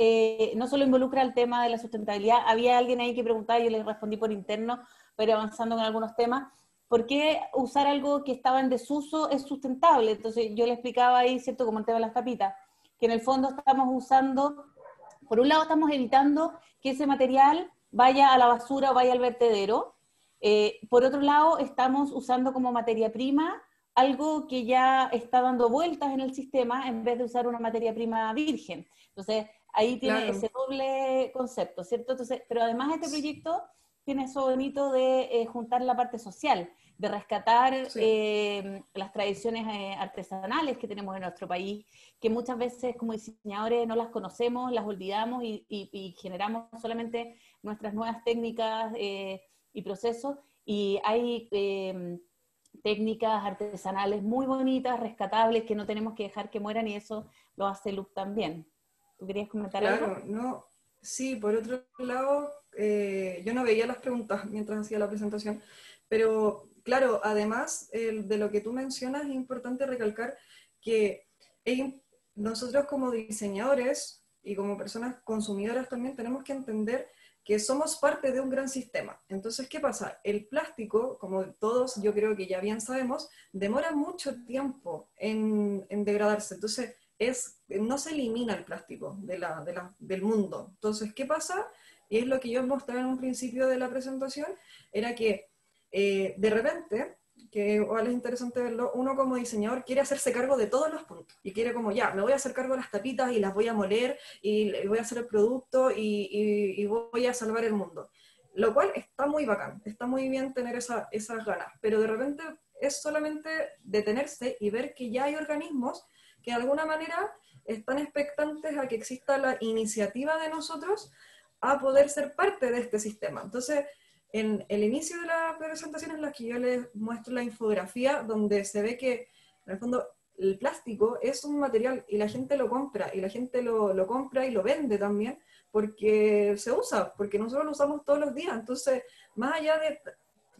no solo involucra el tema de la sustentabilidad. Había alguien ahí que preguntaba, yo le respondí por interno, pero avanzando con algunos temas. ¿Por qué usar algo que estaba en desuso es sustentable? Entonces yo le explicaba ahí, ¿cierto?, como el tema de las tapitas, que en el fondo estamos usando, por un lado estamos evitando que ese material vaya a la basura o vaya al vertedero. Por otro lado, estamos usando como materia prima algo que ya está dando vueltas en el sistema en vez de usar una materia prima virgen. Entonces, ahí tiene Claro. ese doble concepto, ¿cierto? Entonces, pero además este proyecto tiene eso bonito de juntar la parte social, de rescatar las tradiciones artesanales que tenemos en nuestro país, que muchas veces como diseñadores no las conocemos, las olvidamos y generamos solamente nuestras nuevas técnicas y procesos, y hay técnicas artesanales muy bonitas, rescatables, que no tenemos que dejar que mueran, y eso lo hace Loop también. ¿Tú querías comentar algo? Claro, no. Sí, por otro lado, yo no veía las preguntas mientras hacía la presentación, pero claro, además de lo que tú mencionas, es importante recalcar que nosotros como diseñadores y como personas consumidoras también tenemos que entender que somos parte de un gran sistema. Entonces, ¿qué pasa? El plástico, como todos yo creo que ya bien sabemos, demora mucho tiempo en degradarse. Entonces, no se elimina el plástico del mundo. Entonces, ¿qué pasa? Y es lo que yo mostraba en un principio de la presentación, era que de repente que igual es interesante verlo, uno como diseñador quiere hacerse cargo de todos los puntos y quiere como ya, me voy a hacer cargo de las tapitas y las voy a moler y voy a hacer el producto y voy a salvar el mundo. Lo cual está muy bacán, está muy bien tener esas ganas, pero de repente es solamente detenerse y ver que ya hay organismos que de alguna manera están expectantes a que exista la iniciativa de nosotros a poder ser parte de este sistema. Entonces, en el inicio de la presentación en la que yo les muestro la infografía, donde se ve que, en el fondo, el plástico es un material y la gente lo compra, y la gente lo compra y lo vende también, porque se usa, porque nosotros lo usamos todos los días. Entonces, más allá de...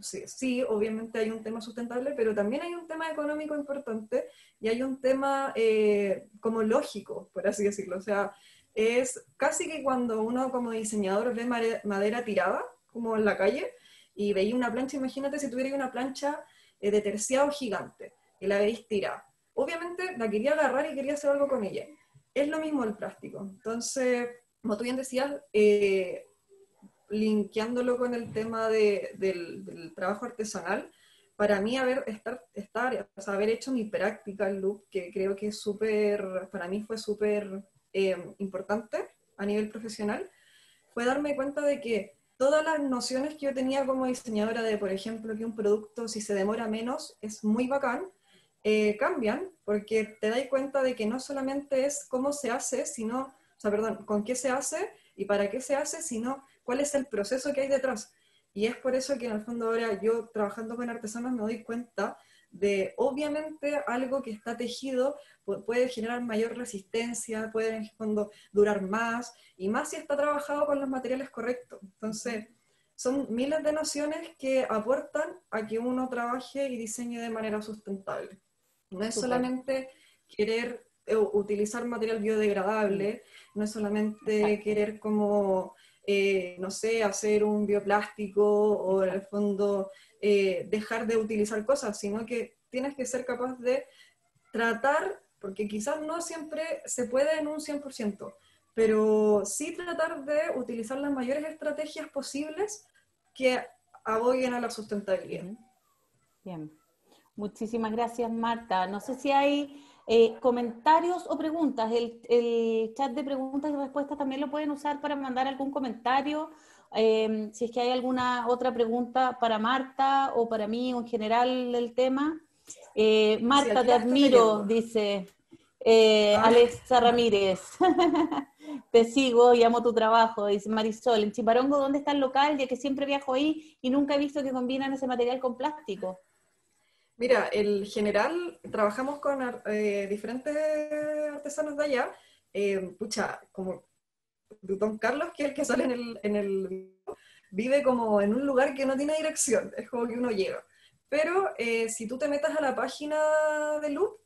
Sí, obviamente hay un tema sustentable, pero también hay un tema económico importante y hay un tema como lógico, por así decirlo. O sea, es casi que cuando uno como diseñador ve madera tirada, como en la calle, y veía una plancha, imagínate si tuviera una plancha de terciado gigante y la veis tirada. Obviamente la quería agarrar y quería hacer algo con ella. Es lo mismo el plástico. Entonces, como tú bien decías, linkeándolo con el tema del trabajo artesanal, para mí haber hecho mi practical loop, que creo que es súper, para mí fue súper importante a nivel profesional, fue darme cuenta de que todas las nociones que yo tenía como diseñadora de, por ejemplo, que un producto si se demora menos es muy bacán, cambian porque te das cuenta de que no solamente es cómo se hace, sino, o sea, perdón, con qué se hace y para qué se hace, sino cuál es el proceso que hay detrás. Y es por eso que en el fondo ahora yo trabajando con artesanos me doy cuenta de, obviamente, algo que está tejido puede generar mayor resistencia, puede en el fondo durar más, y más si está trabajado con los materiales correctos. Entonces, son miles de nociones que aportan a que uno trabaje y diseñe de manera sustentable. No es solamente querer utilizar material biodegradable, no es solamente querer como... no sé, hacer un bioplástico o en el fondo dejar de utilizar cosas, sino que tienes que ser capaz de tratar, porque quizás no siempre se puede en un 100%, pero sí tratar de utilizar las mayores estrategias posibles que aboguen a la sustentabilidad. Bien, muchísimas gracias, Marta. No sé si hay comentarios o preguntas. El chat de preguntas y respuestas también lo pueden usar para mandar algún comentario. Si es que hay alguna otra pregunta para Marta o para mí o en general del tema. Marta, sí, te admiro, dice Alexa Ramírez. Te sigo y amo tu trabajo, dice Marisol. En Chiparongo, ¿dónde está el local? Ya que siempre viajo ahí y nunca he visto que combinan ese material con plástico. Mira, el general, trabajamos con diferentes artesanos de allá, como Don Carlos, que es el que sale en el vive como en un lugar que no tiene dirección, es como que uno llega. Pero si tú te metas a la página de Loop,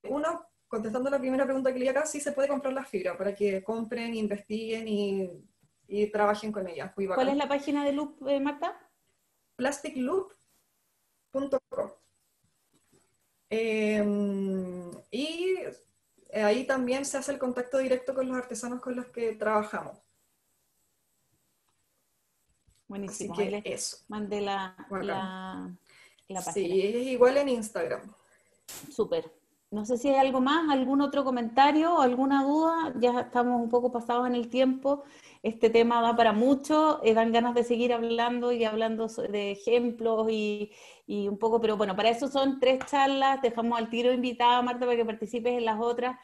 uno, contestando la primera pregunta que leí acá, sí se puede comprar la fibra para que compren, investiguen y trabajen con ella. ¿Cuál es la página de Loop, Marta? plasticloop.com. Y ahí también se hace el contacto directo con los artesanos con los que trabajamos. Buenísimo. Así que eso. Mandé la página. Sí, es igual en Instagram. Súper. No sé si hay algo más, algún otro comentario o alguna duda. Ya estamos un poco pasados en el tiempo. Este tema da para mucho. Dan ganas de seguir hablando y hablando de ejemplos y un poco, pero bueno, para eso son 3 charlas. Dejamos al tiro invitada, Marta, para que participes en las otras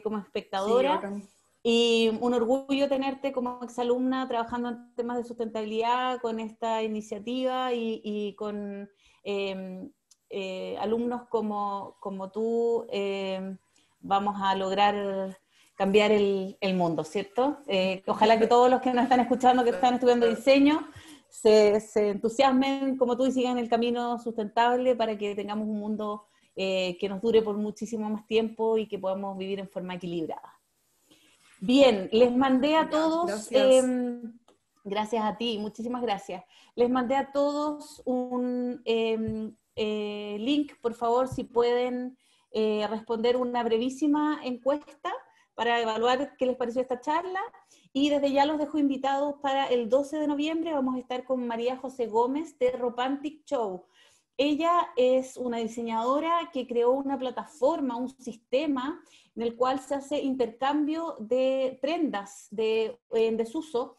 como espectadora. Sí, y un orgullo tenerte como exalumna trabajando en temas de sustentabilidad con esta iniciativa y con alumnos como tú. Vamos a lograr cambiar el mundo, ¿cierto? Ojalá que todos los que nos están escuchando, que están estudiando diseño, se entusiasmen como tú y sigan el camino sustentable para que tengamos un mundo que nos dure por muchísimo más tiempo y que podamos vivir en forma equilibrada. Bien, les mandé a todos, gracias a ti, muchísimas gracias. Les mandé a todos un link, por favor, si pueden responder una brevísima encuesta para evaluar qué les pareció esta charla. Y desde ya los dejo invitados para el 12 de noviembre, vamos a estar con María José Gómez de Ropantic Show. Ella es una diseñadora que creó una plataforma, un sistema en el cual se hace intercambio de prendas en desuso,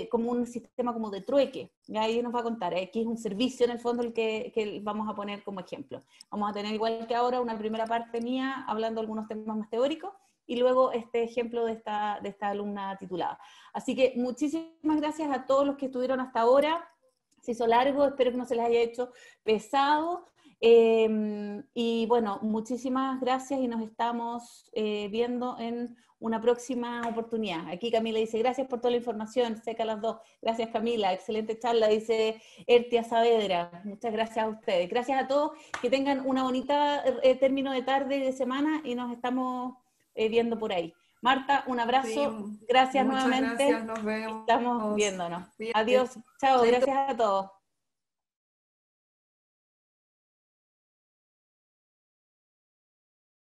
como un sistema como de trueque. Y ahí nos va a contar. Aquí es un servicio en el fondo el que vamos a poner como ejemplo. Vamos a tener igual que ahora una primera parte mía hablando algunos temas más teóricos y luego este ejemplo de esta alumna titulada. Así que muchísimas gracias a todos los que estuvieron hasta ahora. Se hizo largo, espero que no se les haya hecho pesado. Y bueno, muchísimas gracias y nos estamos viendo en una próxima oportunidad. Aquí Camila dice, gracias por toda la información, seca las dos. Gracias Camila, excelente charla, dice Ertia Saavedra. Muchas gracias a ustedes. Gracias a todos, que tengan una bonita término de tarde y de semana y nos estamos viendo por ahí. Marta, un abrazo, Sí, gracias muchas nuevamente. gracias, nos vemos. Estamos viéndonos. Cuídate. Adiós, chao, Chaito. gracias a todos.